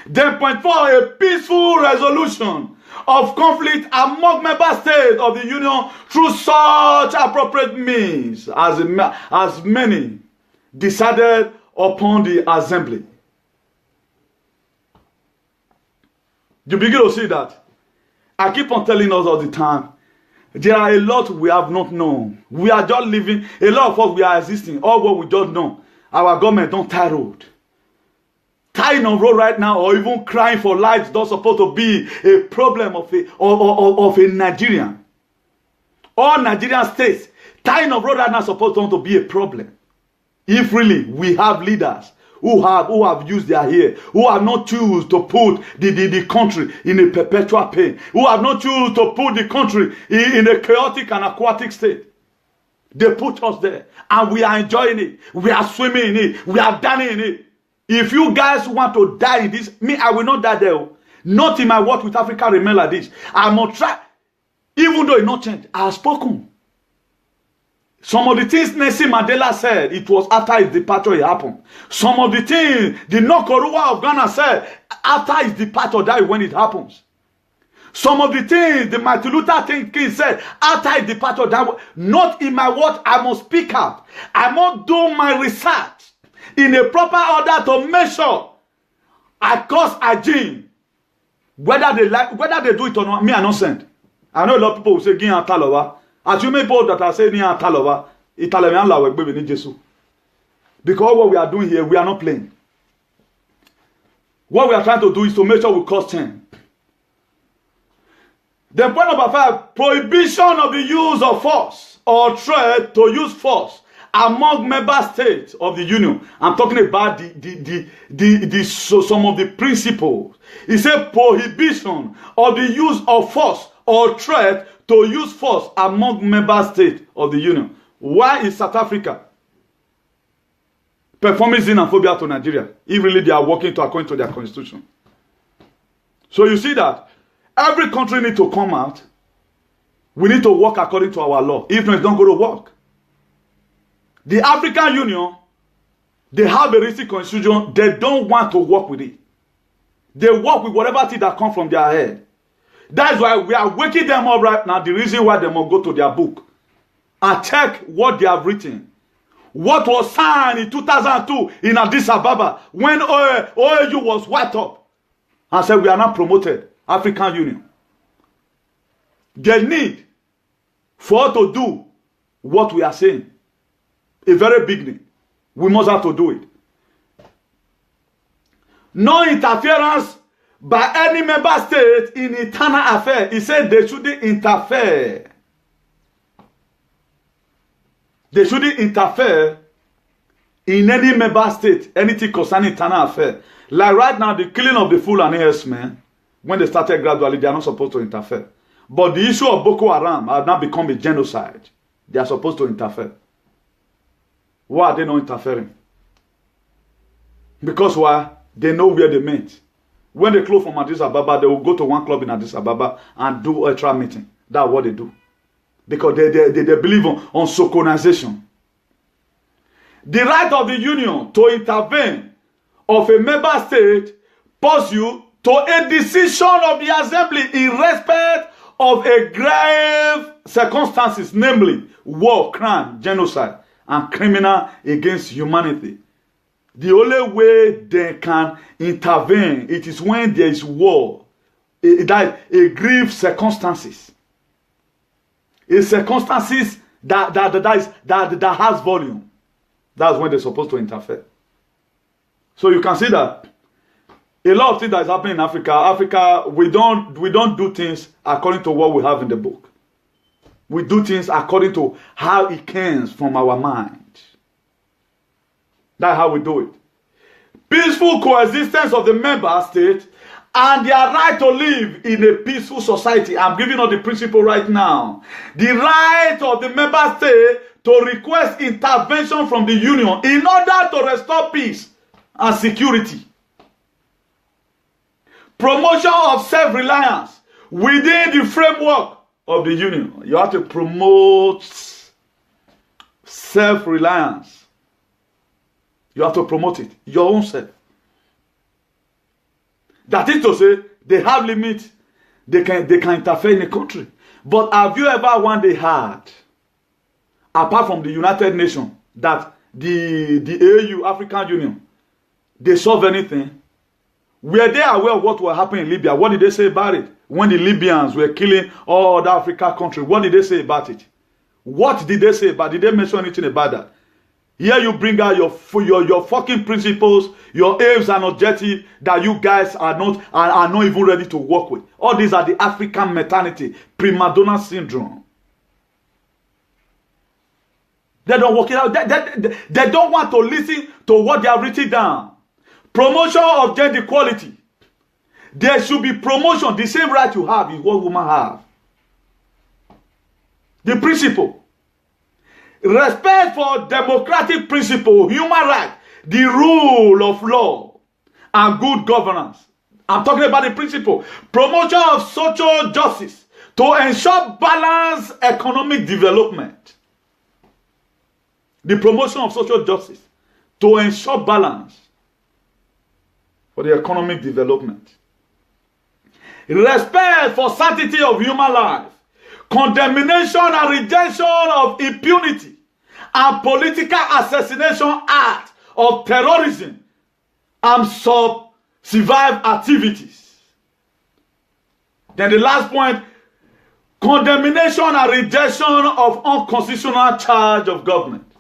Then point 4. A peaceful resolution of conflict among member states of the Union through such appropriate means as many decided upon the assembly. You begin to see that. I keep on telling us all the time, there are a lot we have not known. We are just living, a lot of us we are existing, all what we don't know. Our government don't tie road. Tying on road right now or even crying for life is not supposed to be a problem of a Nigerian. All Nigerian states, tying on road right now is supposed to be a problem. If really we have leaders who have used their hair, who have not choose to put the country in a perpetual pain, who have not choose to put the country in a chaotic and aquatic state. They put us there, and we are enjoying it. We are swimming in it. We are dancing in it. If you guys want to die in this, me, I will not die there. Not in my work with Africa remain like this. I must try, even though it not changed. I have spoken. Some of the things Nelson Mandela said, it was after his departure it happened. Some of the things the Nokorua of Ghana said, after his departure, that is when it happens. Some of the things the Martin Luther King said, after his departure, that not in my word, I must speak out. I must do my research in a proper order to make sure I cause a gene. Whether they do it or not, me I not send. I know a lot of people will say, Gian Talova. As you may people that are saying Gian Talova, Italian law will be Jesus. Because what we are doing here, we are not playing. What we are trying to do is to make sure we cause change. Then point number 5, prohibition of the use of force or threat to use force among member states of the union. I'm talking about some of the principles. It said prohibition of the use of force or threat to use force among member states of the union. Why is South Africa performing xenophobia to Nigeria if really they are working to according to their constitution? So you see that every country needs to come out. We need to work according to our law. If not, it's not going to work. The African Union, they have a recent constitution. They don't want to work with it. They work with whatever thing that comes from their head. That's why we are waking them up right now. The reason why they must go to their book and check what they have written. What was signed in 2002 in Addis Ababa when OAU was wiped up and said we are not promoted. African Union. They need for us to do what we are saying. A very big need. We must have to do it. No interference by any member state in internal affairs. He said they shouldn't interfere. They shouldn't interfere in any member state, anything concerning internal affairs. Like right now, the killing of the Fulani herdsmen, when they started gradually, they are not supposed to interfere. But the issue of Boko Haram has now become a genocide. They are supposed to interfere. Why are they not interfering? Because why? They know where they meet. When they close from Addis Ababa, they will go to one club in Addis Ababa and do a trial meeting. That's what they do. Because they believe on soconization. The right of the union to intervene of a member state pursuant to a decision of the assembly in respect of a grave circumstances, namely war, crime, genocide, and criminal against humanity. The only way they can intervene, it is when there is war, a grave circumstances. A circumstances that has volume. That's when they're supposed to interfere. So you can see that a lot of things that is happening in Africa, we don't do things according to what we have in the book. We do things according to how it comes from our mind. That's how we do it. Peaceful coexistence of the member state and their right to live in a peaceful society. I'm giving you the principle right now. The right of the member state to request intervention from the union in order to restore peace and security. Promotion of self-reliance within the framework of the union. You have to promote self-reliance. You have to promote it, your own self. That is to say, they have limits. They can interfere in the country. But have you ever one day heard, apart from the United Nations, that the AU, African Union, they solve anything? Were they aware of what will happen in Libya? What did they say about it? When the Libyans were killing all other African countries, what did they say about it? What did they say about it? Did they mention anything about that? Here you bring out your fucking principles, your aims and objectives that you guys are not even ready to work with. All these are the African mentality, prima donna syndrome. They don't work it out. They don't want to listen to what they have written down. Promotion of gender equality. There should be promotion. The same right you have is what women have. The principle. Respect for democratic principle, human rights, the rule of law, and good governance. I'm talking about the principle. Promotion of social justice to ensure balanced economic development. The promotion of social justice to ensure balance for the economic development. Respect for sanctity of human life. Condemnation and rejection of impunity and political assassination acts of terrorism and survive activities. Then the last point, condemnation and rejection of unconstitutional charge of government.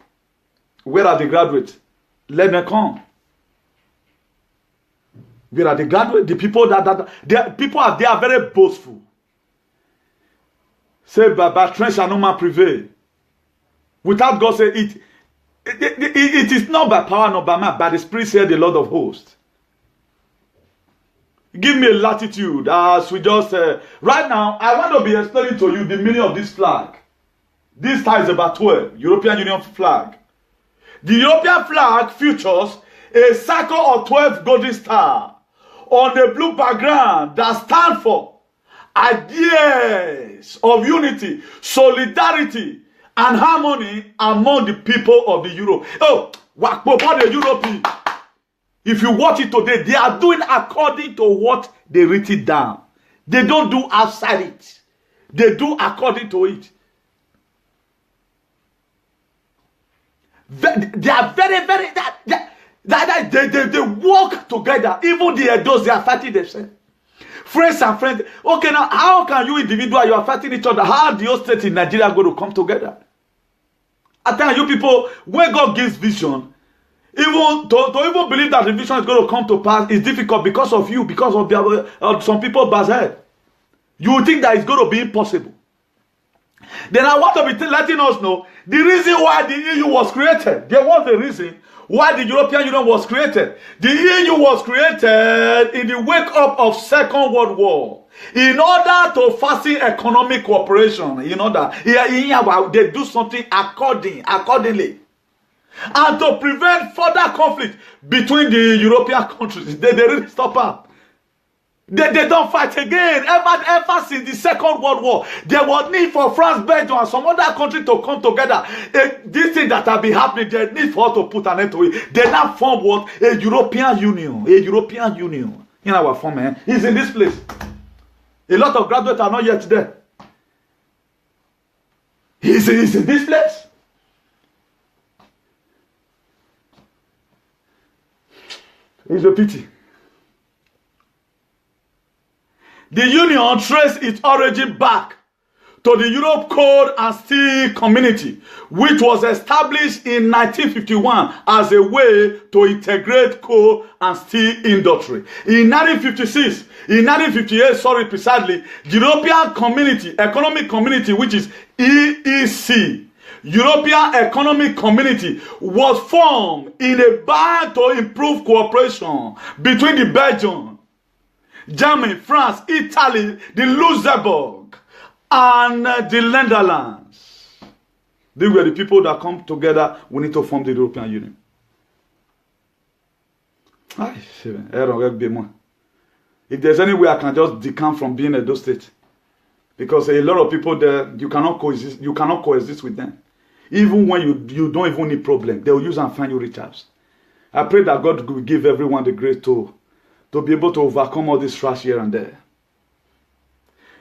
Where are the graduates? Let them come. Where are the graduates? The people they are very boastful. Say, by strength shall no man prevail. Without God say it is not by power, not by man, by the Spirit, said the Lord of hosts. Give me a latitude as we just right now. I want to be explaining to you the meaning of this flag. This tie is about 12, European Union flag. The European flag features a circle of 12 golden stars on a blue background that stand for ideas of unity, solidarity, and harmony among the people of the Europe. Oh, what about the Europeans? If you watch it today, they are doing according to what they write it down. They don't do outside it. They do according to it. They are very, very, they work together. Even the adults, they are fighting themselves. Friends and friends. Okay, now, how can you individual, you are fighting each other? How are the whole state in Nigeria going to come together? I tell you people, when God gives vision, even to even believe that the vision is going to come to pass is difficult because of you, because of some people bad head. You would think that it's going to be impossible. Then I want to be letting us know the reason why the EU was created. There was a reason why the European Union was created. The EU was created in the wake up of Second World War in order to facilitate economic cooperation. In order they do something accordingly. And to prevent further conflict between the European countries. They really stop up. They don't fight again. Ever since the Second World War, there was need for France, Belgium, and some other country to come together. This thing that have been happening, there need for us to put an end to it. They now form what? A European Union. A European Union. In our form, he's in this place. A lot of graduates are not yet there. He's in this place. It's a pity. The union traced its origin back to the Europe Coal and Steel Community, which was established in 1951 as a way to integrate coal and steel industry. In 1958, precisely, the European Community, Economic Community, which is EEC, European Economic Community, was formed in a bid to improve cooperation between the Belgium, Germany, France, Italy, the Luxembourg, and the Netherlands. They were the people that come together. We need to form the European Union. If there's any way I can just decamp from being a those state, because a lot of people there, you cannot coexist with them. Even when you don't even need problem, they will use and find you recharge. I pray that God will give everyone the grace to be able to overcome all this trash here and there.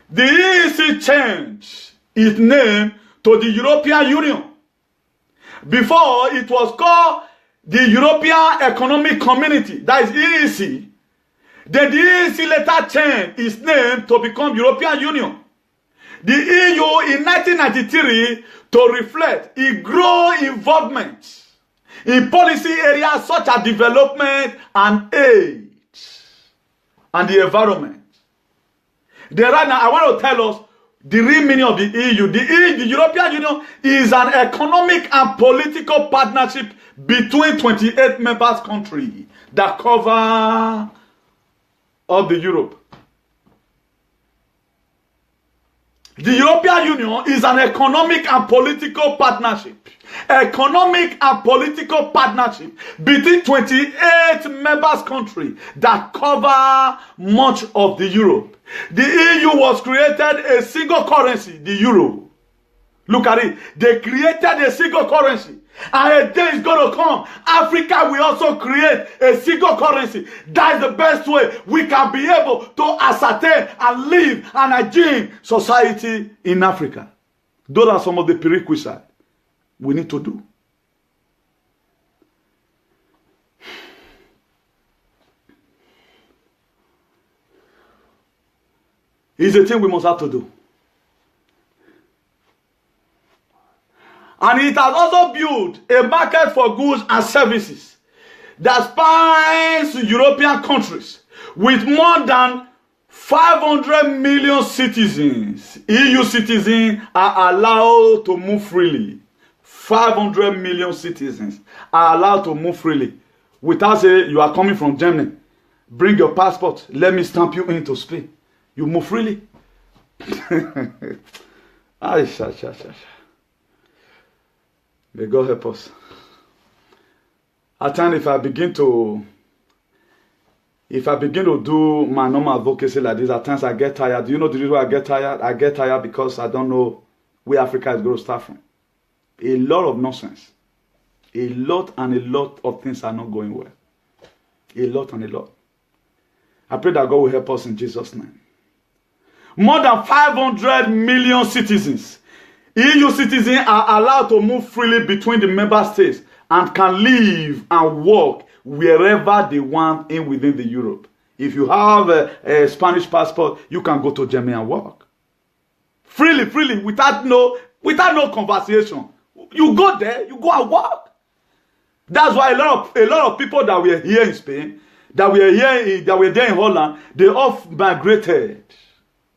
The EEC changed its name to the European Union. Before, it was called the European Economic Community, that is EEC. Then the EEC later changed its name to become European Union. The EU in 1993 to reflect its growing involvement in policy areas such as development and aid and the environment. Then right now, I want to tell us the real meaning of the EU. The European Union is an economic and political partnership between 28 member countries that cover all the Europe. The European Union is an economic and political partnership. Economic and political partnership between 28 members countries that cover much of the Europe. The EU was created a single currency, the euro. Look at it. They created a single currency. And a day is going to come. Africa will also create a single currency. That is the best way we can be able to ascertain and live an hygiene society in Africa. Those are some of the prerequisites we need to do. It's a thing we must have to do. And it has also built a market for goods and services that spans European countries with more than 500 million citizens. EU citizens are allowed to move freely. 500 million citizens are allowed to move freely. Without saying, you are coming from Germany, bring your passport, let me stamp you into Spain. You move freely. May God help us. At times, if I begin to do my normal advocacy like this, at times I get tired. Do you know the reason why I get tired? I get tired because I don't know where Africa is going to start from. A lot of nonsense. A lot of things are not going well. A lot. I pray that God will help us in Jesus' name. More than 500 million citizens, EU citizens, are allowed to move freely between the member states and can live and work wherever they want within the Europe. If you have a Spanish passport, you can go to Germany and work freely, without no conversation. You go there, you go and work. That's why a lot of people that were here in Spain, that were there in Holland, they all migrated.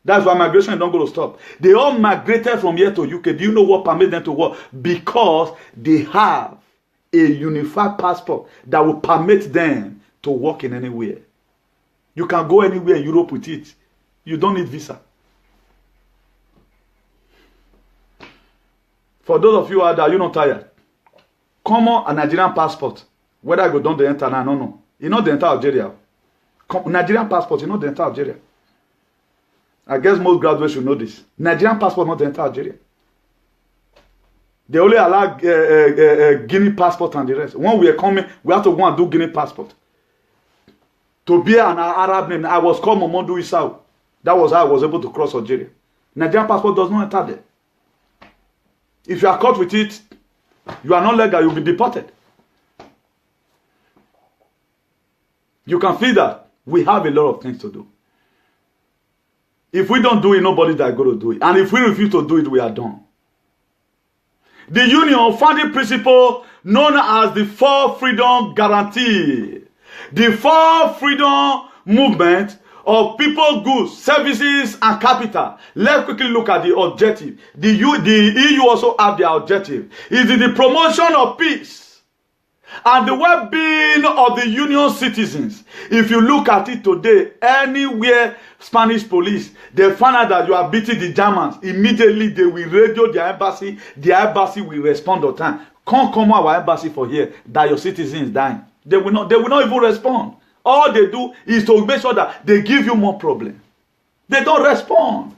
That's why migration don't go to stop. They all migrated from here to UK. Do you know what permit them to work? Because they have a unified passport that will permit them to work in anywhere. You can go anywhere in Europe with it. You don't need visa. For those of you out there, you're not tired. Common a Nigerian passport. Whether I go down the enter now, no. You know the entire Algeria. Nigerian passport, you know the entire Algeria. I guess most graduates should know this. Nigerian passport, not the entire Algeria. They only allow Guinea passport and the rest. When we are coming, we have to go and do Guinea passport. To be an Arab name, I was called Mamadou Isau. That was how I was able to cross Algeria. Nigerian passport does not enter there. If you are caught with it, you are not legal, you'll be deported. You can feel that we have a lot of things to do. If we don't do it, nobody is going to do it. And if we refuse to do it, we are done. The Union founding principle known as the Four Freedom Guarantee. The Four Freedom Movement of people, goods, services, and capital. Let's quickly look at the objective. The EU also have their objective. It is the promotion of peace and the well-being of the Union citizens. If you look at it today, anywhere Spanish police, they find out that you are beating the Germans, immediately they will radio their embassy will respond on time. Can't come our embassy for here that your citizen is dying. They will not even respond. All they do is to make sure that they give you more problem. They don't respond.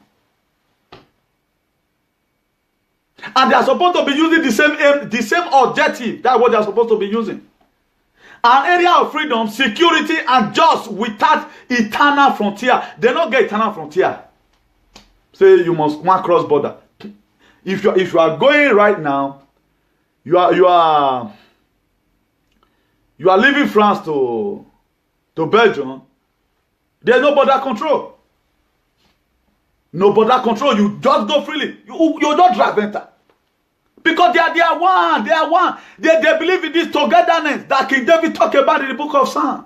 And they are supposed to be using the same aim, the same objective. That's what they are supposed to be using. An area of freedom, security, and just without eternal frontier. They don't get eternal frontier. Say you must want cross border. If you are going right now, you are leaving France to Belgium. There's no border control. No border control. You just go freely. You don't drive enter. Because they are one. They believe in this togetherness that King David talked about in the book of Psalms.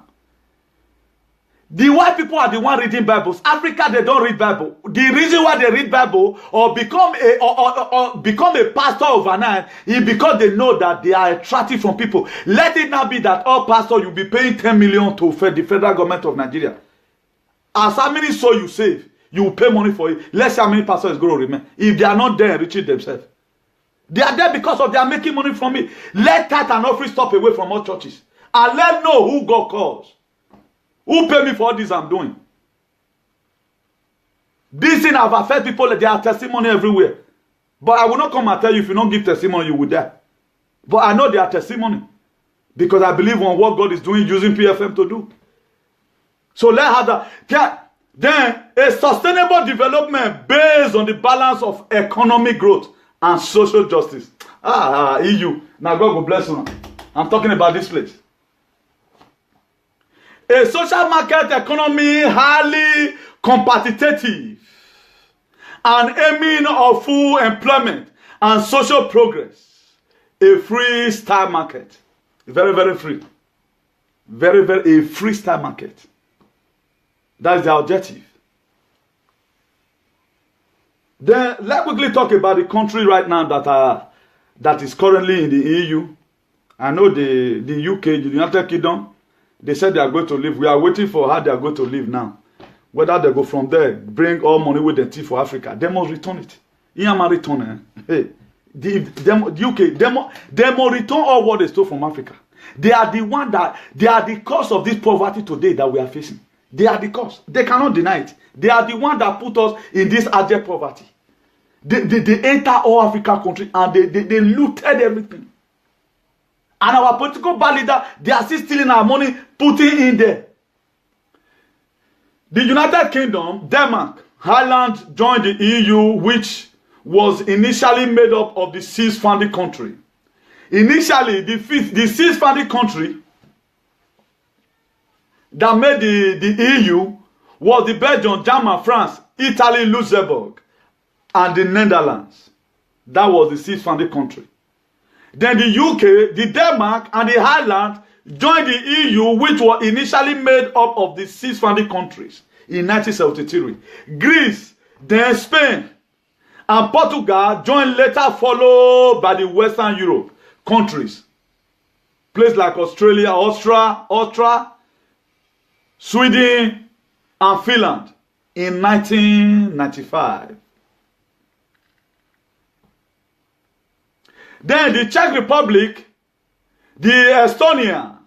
The white people are the one reading Bibles. Africa, they don't read Bible. The reason why they read Bible or become a pastor overnight is because they know that they are attractive from people. Let it not be that all pastors you'll be paying 10 million to the federal government of Nigeria. As how many souls you save, you will pay money for it. Let's see how many pastors is going to remain. If they are not there enriching themselves. They are there because of they are making money from it. Let tithe and offering stop away from all churches. And let know who God calls. Who pay me for all this I'm doing? This thing have affected people. There are testimony everywhere. But I will not come and tell you if you don't give testimony, you will die. But I know there are testimony. Because I believe on what God is doing using PFM to do. So let's have that. Then a sustainable development based on the balance of economic growth and social justice. EU. Now God will bless you. I'm talking about this place. A social market economy highly competitive and aiming of full employment and social progress. A freestyle market. Very, very free. Very, very a freestyle market. That's the objective. Then let's quickly talk about the country right now that is currently in the EU. I know the UK, the United Kingdom. They said they are going to leave. We are waiting for how they are going to leave now. Whether they go from there, bring all money with them for Africa, they must return it. Yama return. Hey, the UK, they must return all what they stole from Africa. They are the cause of this poverty today that we are facing. They are the cause. They cannot deny it. They are the one that put us in this abject poverty. They enter all African countries and they looted everything. And our political bad leader, they are still stealing our money, putting in there. The United Kingdom, Denmark, Ireland joined the EU, which was initially made up of the 6 founding countries. Initially, the 6 founding country that made the EU was the Belgium, Germany, France, Italy, Luxembourg, and the Netherlands. That was the 6 founding country. Then the UK, the Denmark, and the Ireland joined the EU, which was initially made up of the 6 founding countries in 1973. Greece, then Spain, and Portugal joined later, followed by the Western Europe countries. Places like Australia, Austria, Sweden, and Finland in 1995. Then the Czech Republic, the Estonia,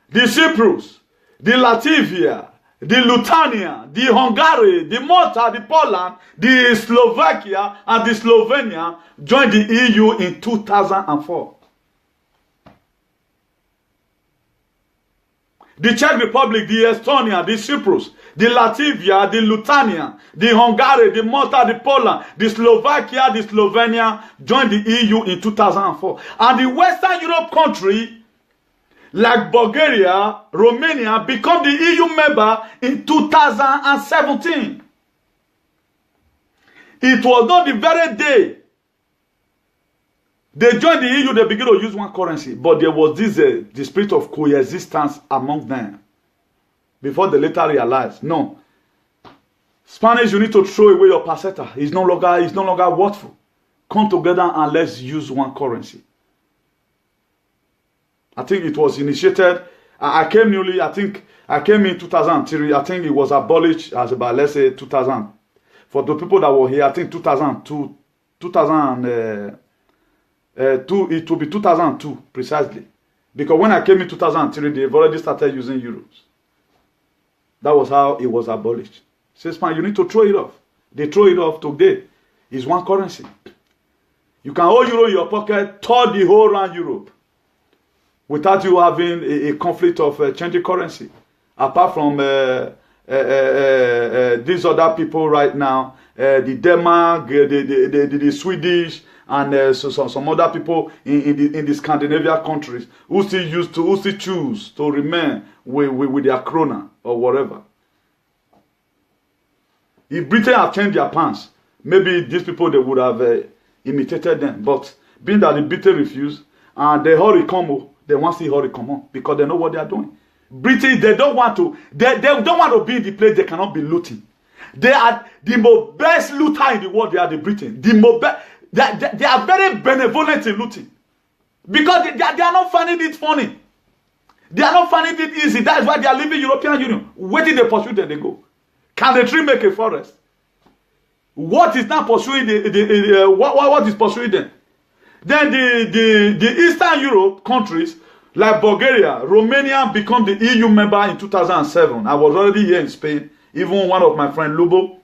the Cyprus, the Latvia, the Lithuania, the Hungary, the Malta, the Poland, the Slovakia, and the Slovenia joined the EU in 2004. The Czech Republic, the Estonia, the Cyprus, the Latvia, the Lithuania, the Hungary, the Malta, the Poland, the Slovakia, the Slovenia joined the EU in 2004. And the Western Europe country, like Bulgaria, Romania, become the EU member in 2017. It was not the very day they joined the EU, they began to use one currency. But there was this the spirit of coexistence among them. Before they later realized, no. Spanish, you need to throw away your peseta. It's no longer worthful. Come together and let's use one currency. I think it was initiated. I came newly, I came in 2003. I think it was abolished as about, let's say, 2000. For the people that were here, I think 2002, it will be 2002 precisely. Because when I came in 2003, they've already started using euros. That was how it was abolished. Says, man, you need to throw it off. They throw it off today. It's one currency. You can hold euro in your pocket, tour the whole around Europe without you having a conflict of changing currency. Apart from these other people right now, the Denmark, the Swedish, and some other people in the Scandinavian countries who still choose to remain with their krona or whatever. If Britain had changed their pants, maybe these people they would have imitated them. But being that the Britain refused and they hurry come, they want to see hurry come on because they know what they are doing. British, they don't want to be in the place they cannot be looting. They are the most best looter in the world. They are the Britain. They are very benevolent in looting. Because they are not finding it funny. They are not finding it easy. That is why they are leaving European Union. Waiting they pursue them, they go. Can the tree make a forest? What is now pursuing what is pursuing them? Then the Eastern Europe countries like Bulgaria, Romania become the EU member in 2007. I was already here in Spain. Even one of my friends, Lubo,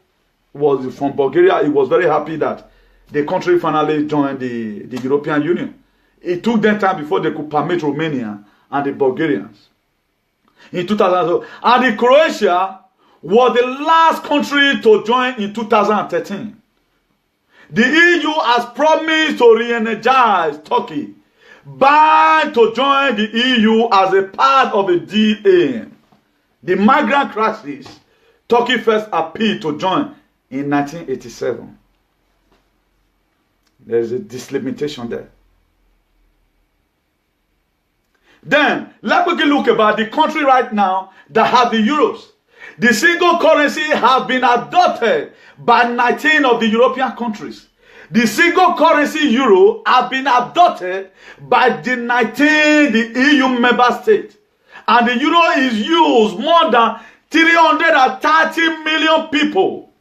was from Bulgaria. He was very happy that the country finally joined the European Union. It took them time before they could permit Romania and the Bulgarians. In 2007. And the Croatia was the last country to join in 2013. The EU has promised to re-energize Turkey by to join the EU as a part of a deal. The migrant crisis, Turkey first appealed to join in 1987. There is a delimitation there. Then, let's quickly look about the country right now that have the euros. The single currency has been adopted by 19 of the European countries. The single currency euro has been adopted by the 19 the EU member states. And the euro is used more than 330 million people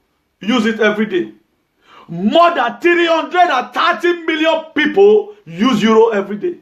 use it every day. More than 330 million people use euro every day.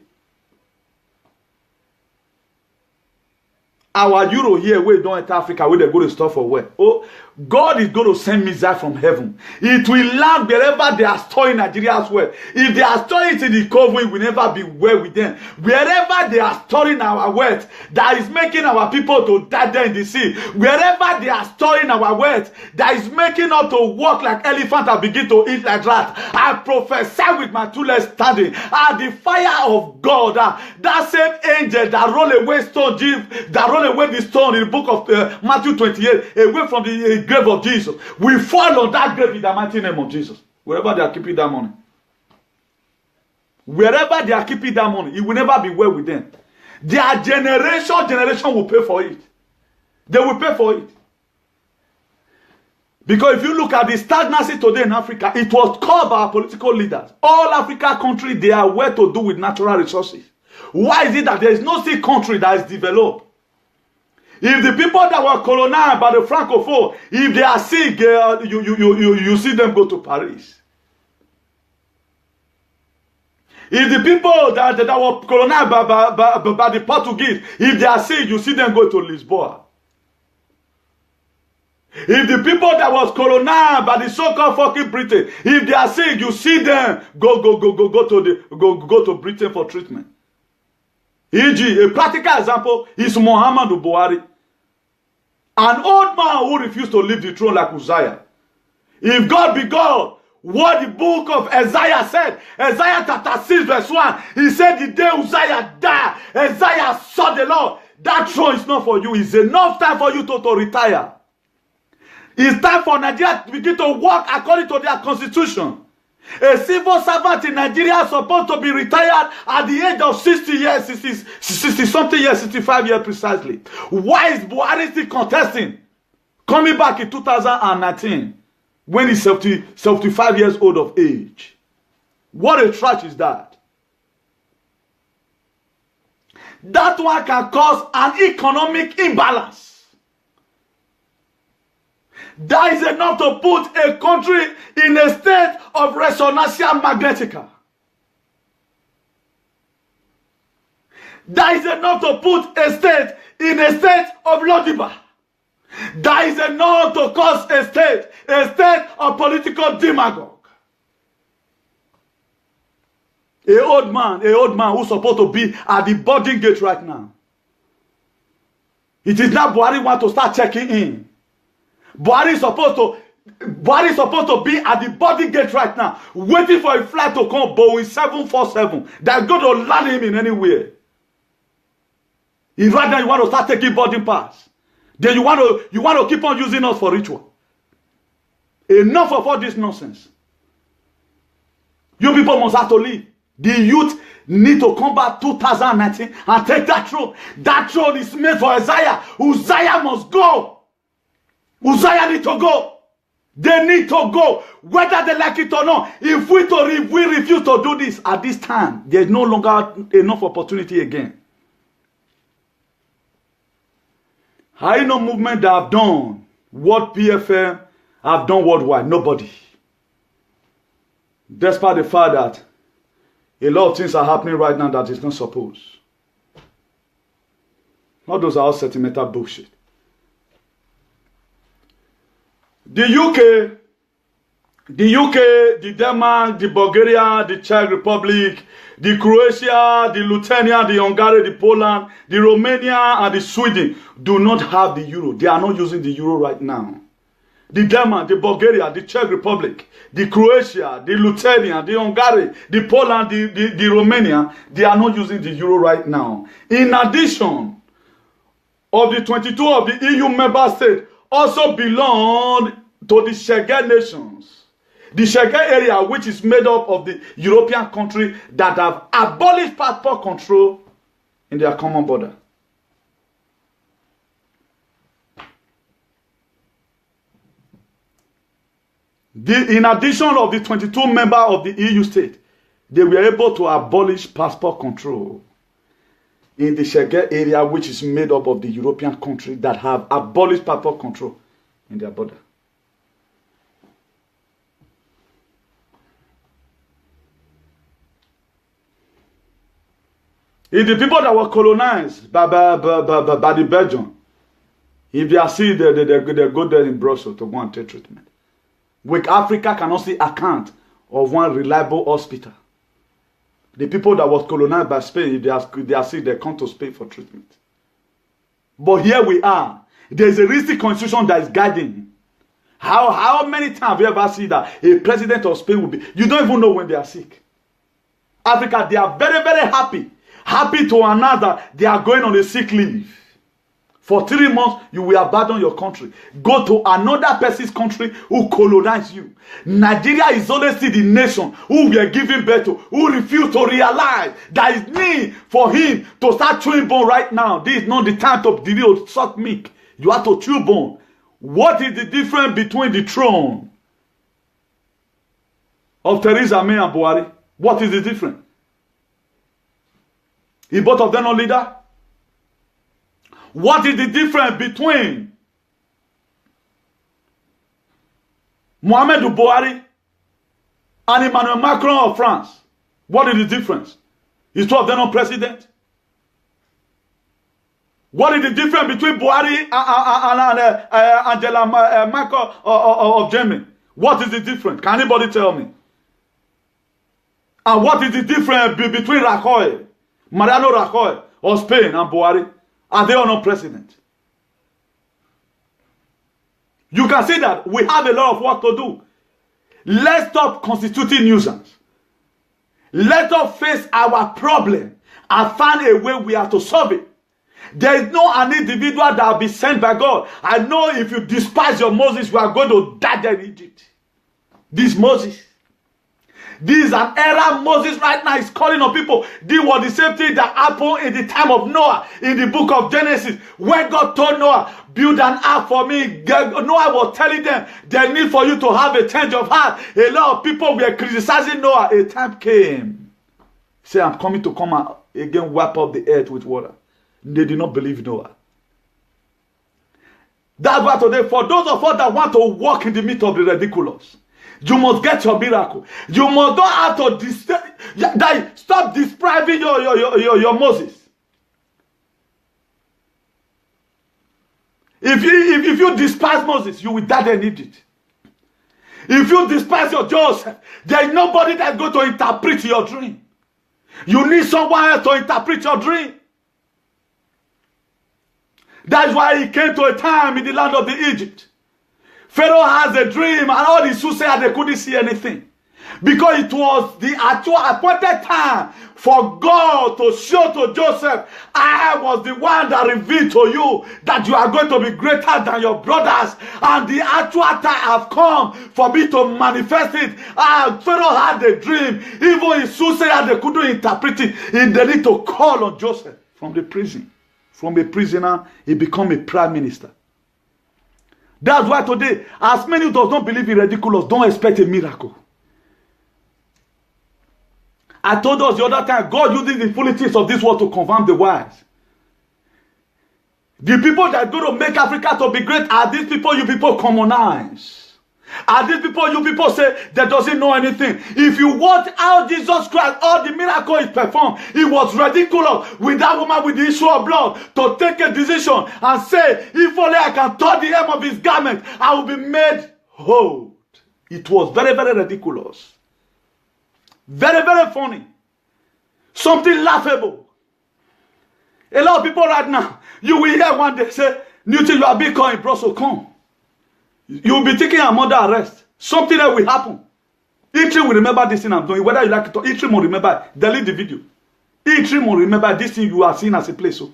Our euro here, we don't enter Africa, where they go to store for where? Oh, God is going to send missile from heaven. It will land wherever they are storing Nigeria as well. If they are storing it in the cove, we will never be well with them. Wherever they are storing our wealth, that is making our people to die there in the sea. Wherever they are storing our wealth, that is making us to walk like elephant and begin to eat like rat. I prophesy with my two legs standing. And the fire of God, that same angel that roll away stone, that roll away the stone in the book of Matthew 28, away from the grave of Jesus, we fall on that grave in the mighty name of Jesus. Wherever they are keeping that money, wherever they are keeping that money, it will never be well with them. Their generation will pay for it. They will pay for it. Because if you look at the stagnancy today in Africa, it was caused by our political leaders. All African countries, they are well to do with natural resources. Why is it that there is no single country that is developed? If the people that were colonized by the Francophone, if they are sick, you see them go to Paris. If the people that were colonized by the Portuguese, if they are sick, you see them go to Lisboa. If the people that was colonized by the so-called fucking Britain, if they are sick, you see them go to Britain for treatment. E.g., a practical example is Muhammadu Buhari, an old man who refused to leave the throne like Uzziah. If God be God, what the book of Isaiah said, Isaiah chapter 6 verse 1, he said the day Uzziah died, Isaiah saw the Lord. That throne is not for you. It's enough time for you to retire. It's time for Nigeria to begin to work according to their constitution. A civil servant in Nigeria is supposed to be retired at the age of 60 years, 60 something years, 65 years precisely. Why is Buhari still contesting? Coming back in 2019, when he's 75 years old of age. What a trash is that? That one can cause an economic imbalance. That is enough to put a country in a state of resonantia magnetica. That is enough to put a state in a state of Lodiba. That is enough to cause a state of political demagogue. A old man who's supposed to be at the boarding gate right now. It is now Buhari want to start checking in. Buhari is supposed to be at the boarding gate right now, waiting for a flight to come, Boeing 747. They're going to land him in anywhere. If right now you want to start taking boarding pass, then you want to keep on using us for ritual. Enough of all this nonsense. You people must have to leave. The youth need to come back 2019 and take that throne. That throne is made for Uzziah. Uzziah must go. Uzziah need to go. They need to go, whether they like it or not. If we refuse to do this at this time, there is no longer enough opportunity again. I know movement that have done what PFM have done worldwide. Nobody. Despite the fact that a lot of things are happening right now that is not supposed. All those are all sentimental bullshit. The UK, the Denmark, the Bulgaria, the Czech Republic, the Croatia, the Lithuania, the Hungary, the Poland, the Romania, and the Sweden do not have the euro. They are not using the euro right now. The Denmark, the Bulgaria, the Czech Republic, the Croatia, the Lithuania, the Hungary, the Poland, the Romania, they are not using the euro right now. In addition, of the 22 of the EU member states also belong to the Schengen nations. The Schengen area, which is made up of the European countries that have abolished passport control in their common border. In addition of the 22 members of the EU state, they were able to abolish passport control in the Schengen area, which is made up of the European countries that have abolished passport control in their border. If the people that were colonized by the Belgians, if they are sick, they go there in Brussels to go and take treatment. Wake Africa cannot see account of one reliable hospital. The people that was colonized by Spain, if they are sick, they come to Spain for treatment. But here we are. There is a risky constitution that is guiding. How many times have you ever seen that a president of Spain will be? You don't even know when they are sick. Africa, they are very, very happy. Happy to announce that they are going on a sick leave. For 3 months, you will abandon your country. Go to another person's country who colonized you. Nigeria is always the nation who we are giving birth to, who refuse to realize there is need for him to start chewing bone right now. This is not the time to deal suck meat. You have to chew bone. What is the difference between the throne of Theresa May and Buhari? What is the difference? Is both of them not leader? What is the difference between Muhammadu Buhari and Emmanuel Macron of France? What is the difference? Is two of them not president? What is the difference between Buhari and Angela Merkel of Germany? What is the difference? Can anybody tell me? And what is the difference between Rajoy, Mariano Rajoy of Spain and Buhari? Are they all not president? You can see that we have a lot of work to do. Let's stop constituting nuisance. Let us face our problem and find a way we have to solve it. There is no an individual that will be sent by God. I know if you despise your Moses, you are going to die there in Egypt. This Moses. This is an era Moses right now is calling on people. This was the same thing that happened in the time of Noah in the book of Genesis. When God told Noah, build an ark for me, Noah was telling them, they need for you to have a change of heart. A lot of people were criticizing Noah. A time came. Say, I'm coming to come and again wipe up the earth with water. They did not believe Noah. That's why today, for those of us that want to walk in the midst of the ridiculous, you must get your miracle. You must not have to stop depriving your Moses. If you despise Moses, you will die there in Egypt. If you despise your Joseph, there is nobody that's going to interpret your dream. You need someone else to interpret your dream. That's why he came to a time in the land of the Egypt. Pharaoh has a dream and all the soothsayers, they couldn't see anything. Because it was the actual appointed time for God to show to Joseph, I was the one that revealed to you that you are going to be greater than your brothers. And the actual time have come for me to manifest it. Pharaoh had a dream. Even his soothsayer, they couldn't interpret it. They need to call on Joseph from the prison. From a prisoner, he became a prime minister. That's why today, as many who does not believe in ridiculous, don't expect a miracle. I told us the other time, God uses the foolishness of this world to confirm the wise. The people that are going to make Africa to be great are these people you people commonize. Are these people you people say that doesn't know anything. If you watch how Jesus Christ, all the miracles he performed, it was ridiculous with that woman with the issue of blood to take a decision and say, if only I can touch the hem of his garment, I will be made whole. It was very, very ridiculous. Very, very funny. Something laughable. A lot of people right now, you will hear one day say, Newton, you are Bitcoin, Brussels, come. You will be taking a murder arrest. Something that will happen. Itrim will remember this thing I'm doing. Whether you like it or Itrim will remember. Delete the video. Itrim will remember this thing you are seeing as a place. So,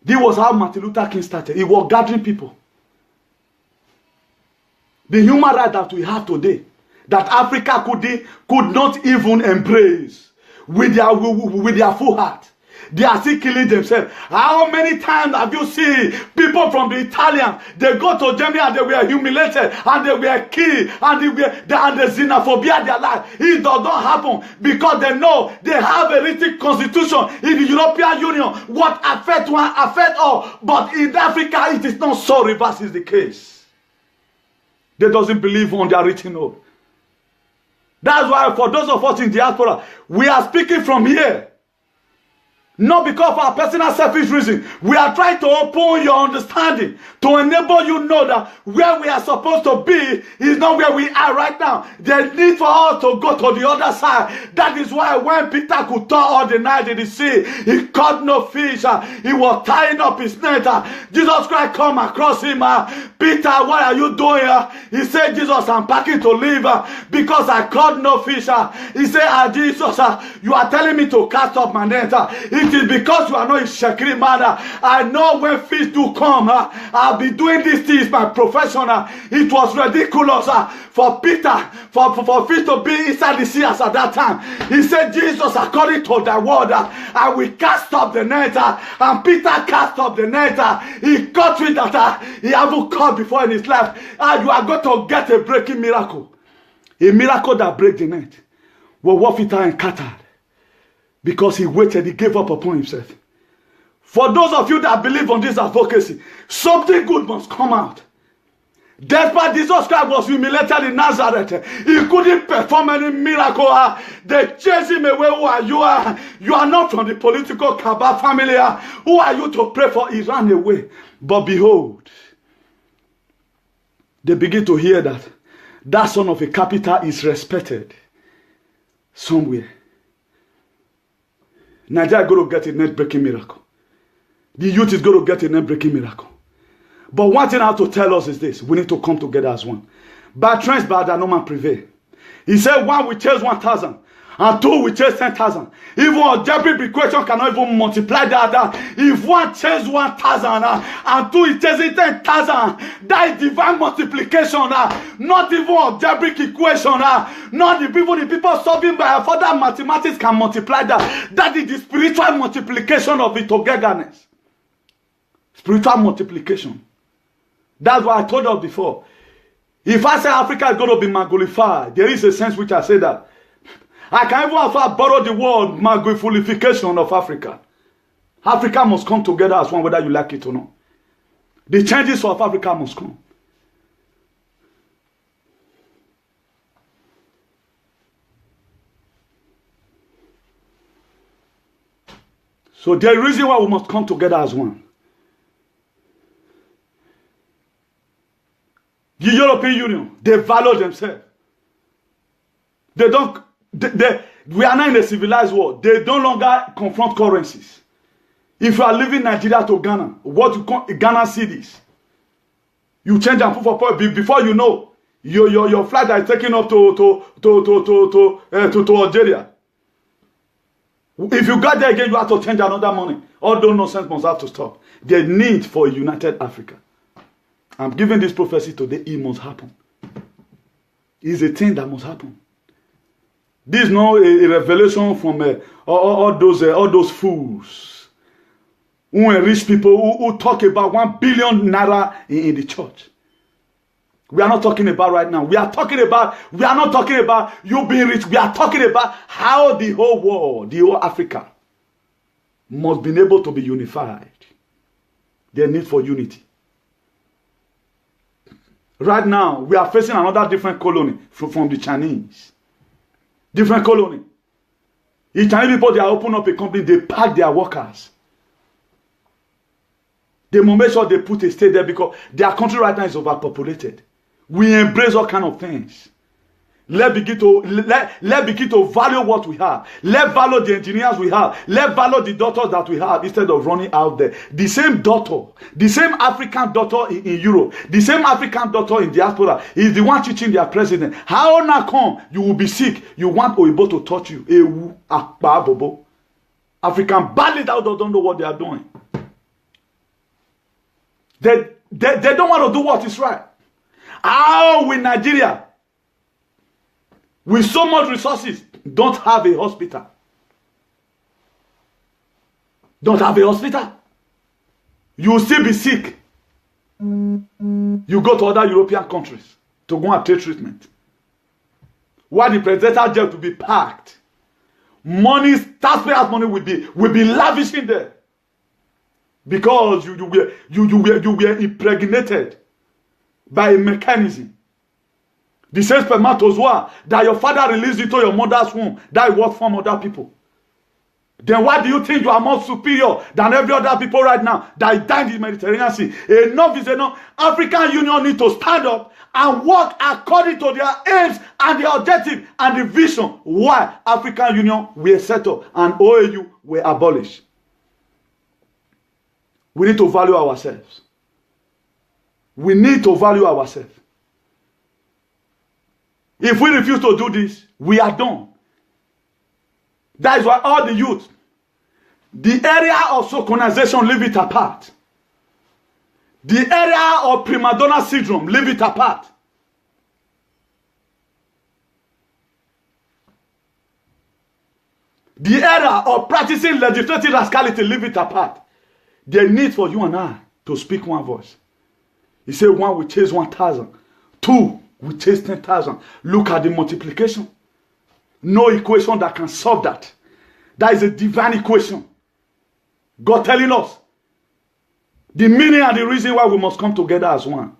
this was how Martin Luther King started. He was gathering people. The human right that we have today, that Africa could not even embrace with their full heart. They are still killing themselves. How many times have you seen people from the Italians? They go to Germany and they were humiliated and they were killed and the xenophobia their life. It does not happen because they know they have a written constitution in the European Union. What affect one affect all. But in Africa it is not so. Reverse is the case. They doesn't believe on their written oath. That's why for those of us in diaspora, we are speaking from here. Not because of our personal selfish reason. We are trying to open your understanding to enable you know that where we are supposed to be is not where we are right now. There's need for us to go to the other side. That is why when Peter could toil all the night in the sea, he caught no fish. He was tying up his net. Jesus Christ come across him. Peter, what are you doing? He said, Jesus, I'm packing to leave because I caught no fish. He said, Jesus, you are telling me to cast up my net. It is because you are not a shakiri man. I know when fish do come, I'll be doing these things, my profession. It was ridiculous for Peter, for fish to be inside the sea as at that time. He said, Jesus, according to thy word, I will cast up the net. And Peter cast up the net. He caught with that he haven't caught before in his life. You are going to get a breaking miracle. A miracle that breaks the net. Well, what Peter encountered. Because he waited, he gave up upon himself. For those of you that believe on this advocacy, something good must come out. Despite Jesus Christ was humiliated in Nazareth, he couldn't perform any miracle. They chased him away. Who are you? You are not from the political Kaaba family. Who are you to pray for? He ran away. But behold, they begin to hear that that son of a carpenter is respected somewhere. Nigeria is going to get a net-breaking miracle. The youth is going to get a net-breaking miracle. But one thing I have to tell us is this. We need to come together as one. By trends, by that no man prevail. He said one will chase 1,000. And two will chase 10,000. Even algebraic equation cannot even multiply that. If one chases 1,000 and two is chasing 10,000, that is divine multiplication. Not even algebraic equation. Not the people solving by further mathematics can multiply that. That is the spiritual multiplication of it togetherness. Spiritual multiplication. That's what I told you before. If I say Africa is going to be magnified, there is a sense which I say that. I can even also borrow the word magnification of Africa. Africa must come together as one, whether you like it or not. The changes of Africa must come. So the reason why we must come together as one. The European Union, they value themselves. They don't. We are not in a civilized world. They no longer confront currencies. If you are leaving Nigeria to Ghana, what you call Ghana cedis, you change and put for before you know, Your flight that is taking up to Algeria. If you got there again, you have to change another money. All those nonsense must have to stop. The need for a united Africa. I'm giving this prophecy today. It must happen. It's a thing that must happen. This is not a revelation from all those fools who are rich people who talk about 1 billion naira in the church. We are not talking about right now. We are not talking about you being rich. We are talking about how the whole world, the whole Africa, must be able to be unified. Their need for unity. Right now, we are facing another different colony from the Chinese. Different colony. The Chinese people, they are opening up a company, they pack their workers. They must make sure they put a state there because their country right now is overpopulated. We embrace all kind of things. Let's begin to value what we have. Let's value the engineers we have. Let's value the doctors that we have instead of running out there. The same doctor, the same African doctor in Europe, the same African doctor in diaspora is the one teaching their president. How now come you will be sick? You want Oyibo to touch you. Ewu, akpa, bobo. African badly out don't know what they are doing. They don't want to do what is right. How will Nigeria, with so much resources, don't have a hospital? Don't have a hospital. You will still be sick. You go to other European countries to go and take treatment. Why the presidential jet will be packed? Money, taxpayers' money will be lavishing there. Because you were impregnated by a mechanism. The same spermatozoa that your father released into your mother's womb that work from other people. Then why do you think you are more superior than every other people right now that die in the Mediterranean Sea? Enough is enough. African Union need to stand up and work according to their aims and their objective and the vision. Why African Union were set up and OAU were abolished. We need to value ourselves. We need to value ourselves. If we refuse to do this, we are done. That is why all the youth, the area of soconization, leave it apart. The area of prima donna syndrome, leave it apart. The area of practicing legislative rascality, leave it apart. The need for you and I to speak one voice. He said 1 will chase 1,000. 2 will chase 10,000. Look at the multiplication. No equation that can solve that. That is a divine equation. God telling us the meaning and the reason why we must come together as one.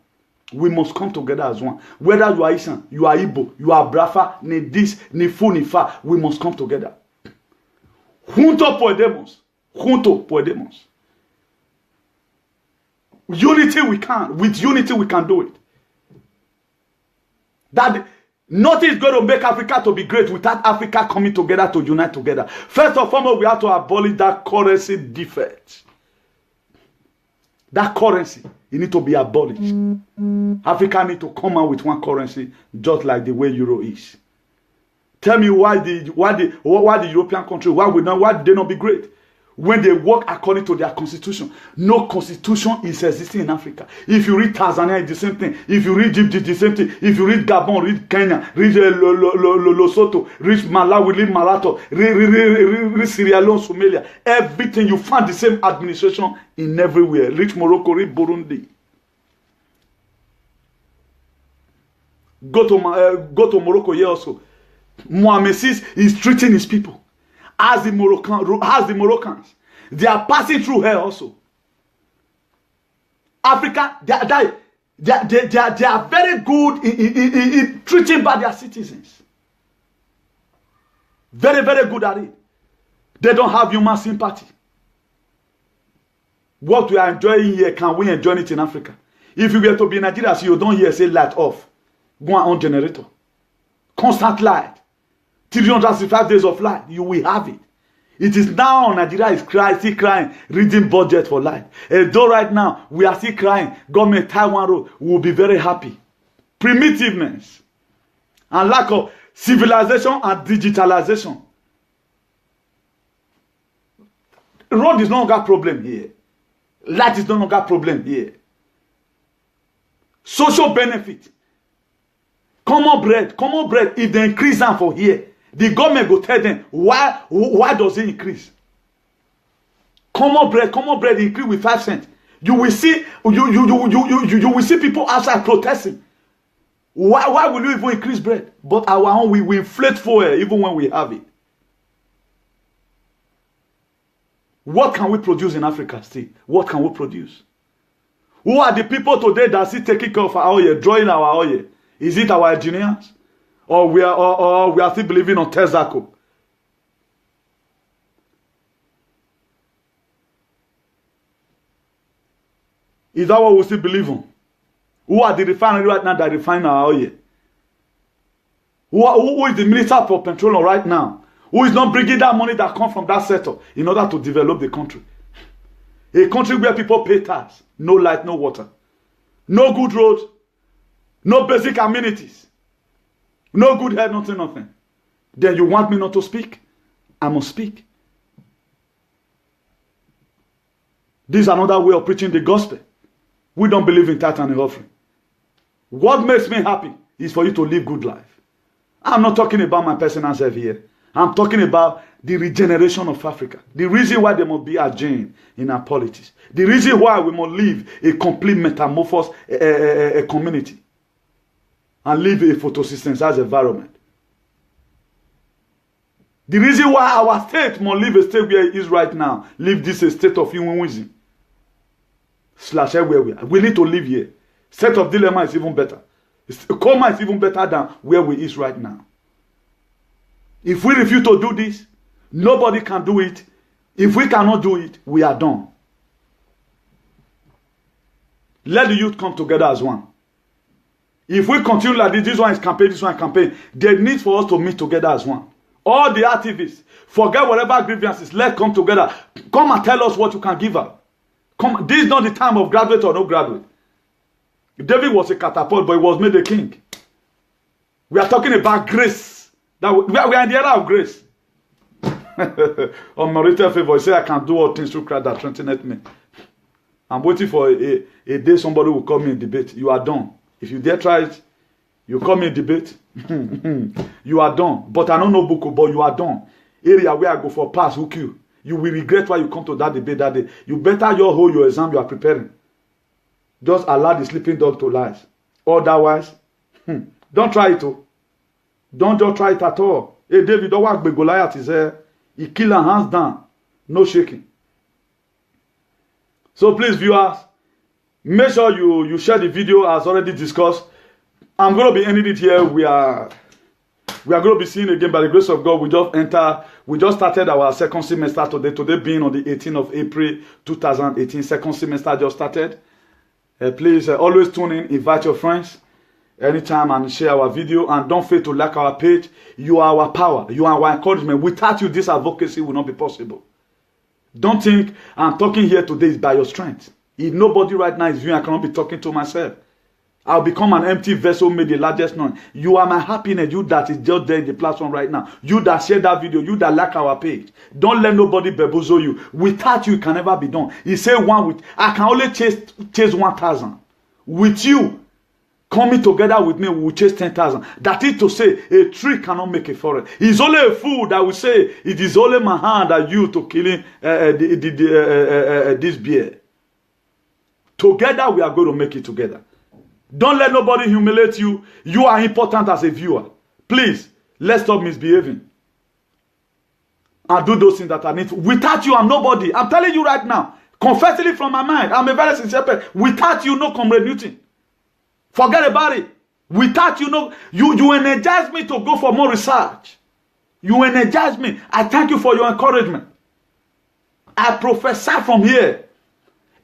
We must come together as one. Whether you are Isan, you are Igbo, you are Brafa, ni this, ni fu, ni fa, we must come together. Junto podemos. Junto podemos. Unity we can. With unity we can do it. That nothing is going to make Africa to be great without Africa coming together to unite together. First and foremost, we have to abolish that currency defect. That currency, it needs to be abolished. Africa needs to come out with one currency, just like the way Euro is. Tell me why the European country, why they not be great? When they work according to their constitution. No constitution is existing in Africa. If you read Tanzania, it's the same thing. If you read Egypt, it's the same thing. If you read Gabon, read Kenya, read Lesotho, read Malawi, read Malato, read Sierra Leone, Somalia. Everything, you find the same administration in everywhere. Read Morocco, read Burundi. Go to Morocco here also. Mohamed VI is treating his people as the Moroccans. They are passing through here also. Africa, they are very good in treating by their citizens. Very, very good at it. They don't have human sympathy. What we are enjoying here, can we enjoy it in Africa? If you were to be in Nigeria, so you don't hear say light off. Go on generator. Constant light. 365 days of light. You will have it. It is now Nigeria is still crying, reading budget for light. Though right now we are still crying, government Taiwan road, we will be very happy. primitiveness, and lack of civilization and digitalization. Road is no longer a problem here. Light is no longer a problem here. Social benefit. Common bread, if they increase them for here, the government go tell them, why does it increase? Common bread increase with 5 cents. You will see, you will see people outside protesting. Why will you even increase bread? But our own, we inflate fuel even when we have it. What can we produce in Africa still? What can we produce? Who are the people today that still taking care of our oil, drawing our oil? Is it our engineers? Or we are still believing on Texaco? Is that what we still believe on? Who are the refinery right now that refine our oil? Who is the minister for petroleum right now? Who is not bringing that money that comes from that sector in order to develop the country? A country where people pay tax, no light, no water, no good roads, no basic amenities, no good health, nothing. Then you want me not to speak? I must speak. This is another way of preaching the gospel. We don't believe in tithe and offering. What makes me happy is for you to live good life. I'm not talking about my personal self here. I'm talking about the regeneration of Africa. The reason why there must be a change in our politics. The reason why we must live a complete metamorphosis a community. And live a photosynthesized environment. The reason why our state must live a state where it is right now. Live this a state of humanism. / where we are. We need to live here. State of dilemma is even better. Coma is even better than where we is right now. If we refuse to do this, nobody can do it. If we cannot do it, we are done. Let the youth come together as one. If we continue like this one is campaign, this one is campaign, there need for us to meet together as one. All the activists, forget whatever grievances, let's come together. Come and tell us what you can give up. Come, this is not the time of graduate or no graduate. David was a catapult, but he was made a king. We are talking about grace. That we are in the era of grace. Unmerited favor. He said, I can do all things through Christ that strengtheneth me. I'm waiting for a day somebody will call me in debate. You are done. If you dare try it, you call me in debate. You are done. But I don't know book, but you are done. Area where I go for pass, hook you. You will regret why you come to that debate that day. You better hold your exam you are preparing. Just allow the sleeping dog to lie. Otherwise, don't try it. Don't just try it at all. Hey, David, don't work with Goliath is there. He killed her hands down. No shaking. So please, viewers, make sure you share the video as already discussed. I'm going to be ending it here. We are going to be seeing again by the grace of God. We just started our second semester today. Today being on the 18th of April 2018. Second semester just started. Please always tune in, invite your friends anytime and share our video. And don't fail to like our page. You are our power. You are our encouragement. Without you, this advocacy will not be possible. Don't think I'm talking here today is by your strength. If nobody right now is viewing, I cannot be talking to myself. I'll become an empty vessel made the largest known. You are my happiness. You that is just there in the platform right now. You that share that video. You that like our page. Don't let nobody bamboozle you. Without you, it can never be done. He said I can only chase 1,000. With you, coming together with me, we will chase 10,000. That is to say, a tree cannot make a forest. It's only a fool that will say, it is only my hand that you to killing this bear. Together, we are going to make it together. Don't let nobody humiliate you. You are important as a viewer. Please, let's stop misbehaving. And do those things that are needful. Without you, I'm nobody. I'm telling you right now. Confessing from my mind. I'm a very sincere person. Without you, no Comrade Newton. Forget about it. Without you, no. You energize me to go for more research. You energize me. I thank you for your encouragement. I prophesy from here.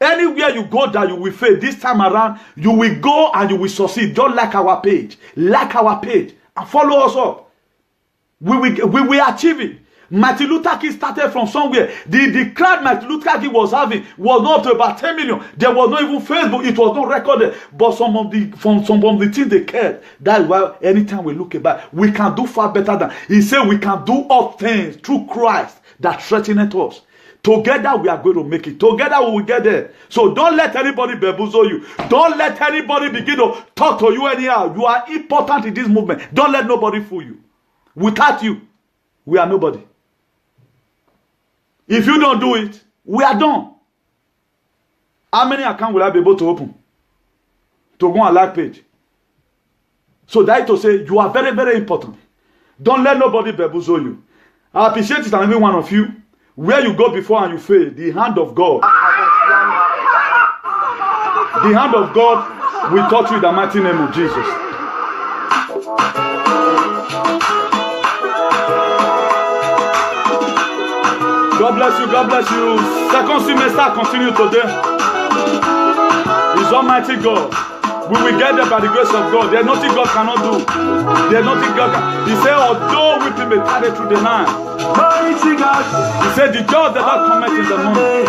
Anywhere you go that you will fail, this time around, you will go and you will succeed. Don't like our page. Like our page. And follow us up. We will achieve it. Martin Luther King started from somewhere. The crowd Martin Luther King was having was not up to about 10 million. There was not even Facebook. It was not recorded. But some of the things they cared. That's why anytime we look back, we can do far better than. He said we can do all things through Christ that strengtheneth us. Together we are going to make it. Together we will get there. So don't let anybody bamboozle you. Don't let anybody begin to talk to you anyhow. You are important in this movement. Don't let nobody fool you. Without you, we are nobody. If you don't do it, we are done. How many accounts will I be able to open? To go on like page. So that to say you are very, very important. Don't let nobody bamboozle you. I appreciate it and every one of you. Where you go before and you fail, the hand of God. The hand of God will touch you in the mighty name of Jesus. God bless you, God bless you. Second semester continue today. It's Almighty God. We will get there by the grace of God. There's nothing God cannot do. There's nothing God can. He said, although weeping may tarry through the night. He said, the joy that cometh in the morning,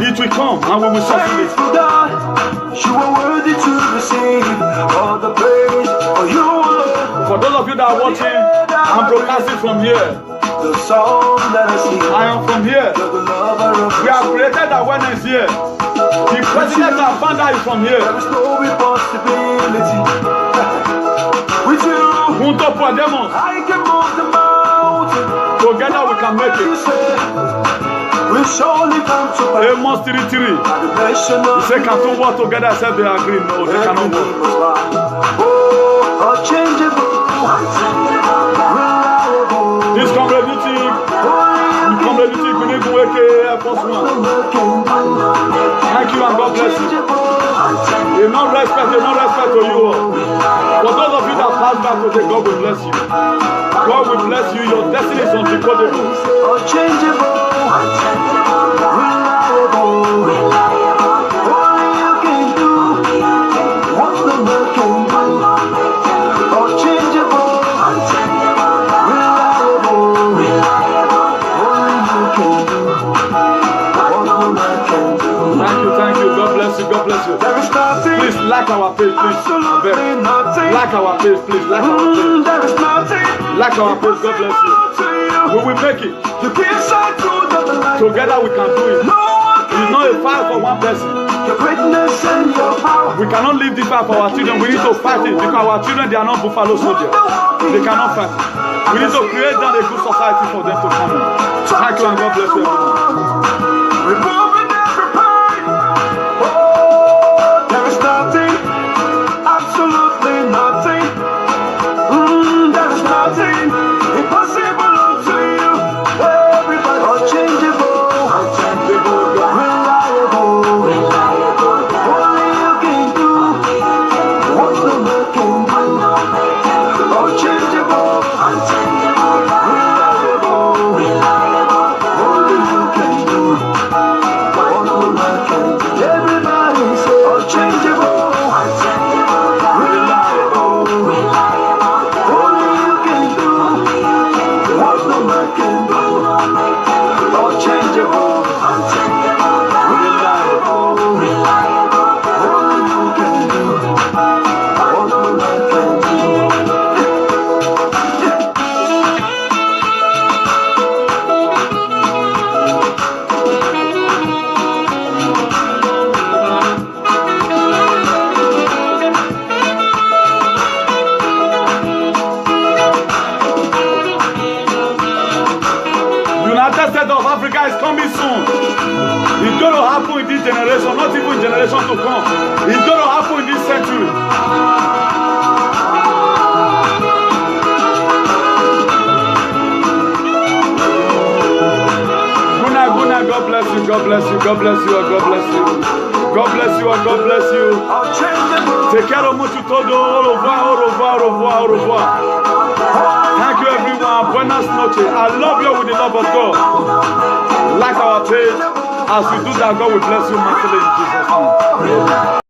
it will come and we will suffer it. You are worthy to receive all the praise for you. For those of you that are watching, I'm broadcasting from here. The song that I am from here. We have created awareness here. The president and founder is from here. There is no impossibility with you. Junto podemos. I can move the mountain. Together we can make it. We surely come to pass. Amos 3:3. He said, can two work together except they agree? No, they cannot work. Oh, unchangeable. This community, we need to work here for one. Thank you and God bless you. They not respect to you. For those of you that pass back today, God will bless you. God will bless you. Your destiny is undecodable. Unchangeable, reliable. Only you can do what the man can do. Unchangeable, reliable. Only you can do what the man can do. Thank you. God bless you. God bless you. There is nothing. Please like our page, please. Absolutely nothing. Like our page, please. Like our page. There is nothing. Like our page. God bless you. We will make it. Together we can do it. It's not a fight for one person. Your greatness and your power. We cannot leave this fight for our children. We need to fight it because our children, they are not buffalo soldiers. They cannot fight. We need to create down a good society for them to come in. Thank you and God bless you everyone. There is nothing, absolutely nothing. There is nothing impossible unto you. Everybody, unchangeable, reliable. Only you can do what no man can do. Unchangeable, reliable. Only you can do what no man can do. Everybody say unchangeable, reliable. Only you can do what no man can do. Unchangeable, reliable. Only you can do what no man can do. United States of Africa is coming soon. It's going to happen in this generation, not even generation to come. It's going to happen in this century. Good night. God bless you. God bless you. God bless you. God bless you. God bless you. God bless you. Take care of much todo. Au revoir. Au revoir. Au revoir. Au revoir. Thank you everyone. Buenas noches. I love you with the love of God. Like our page. As we do that, God will bless you mightily in Jesus' name.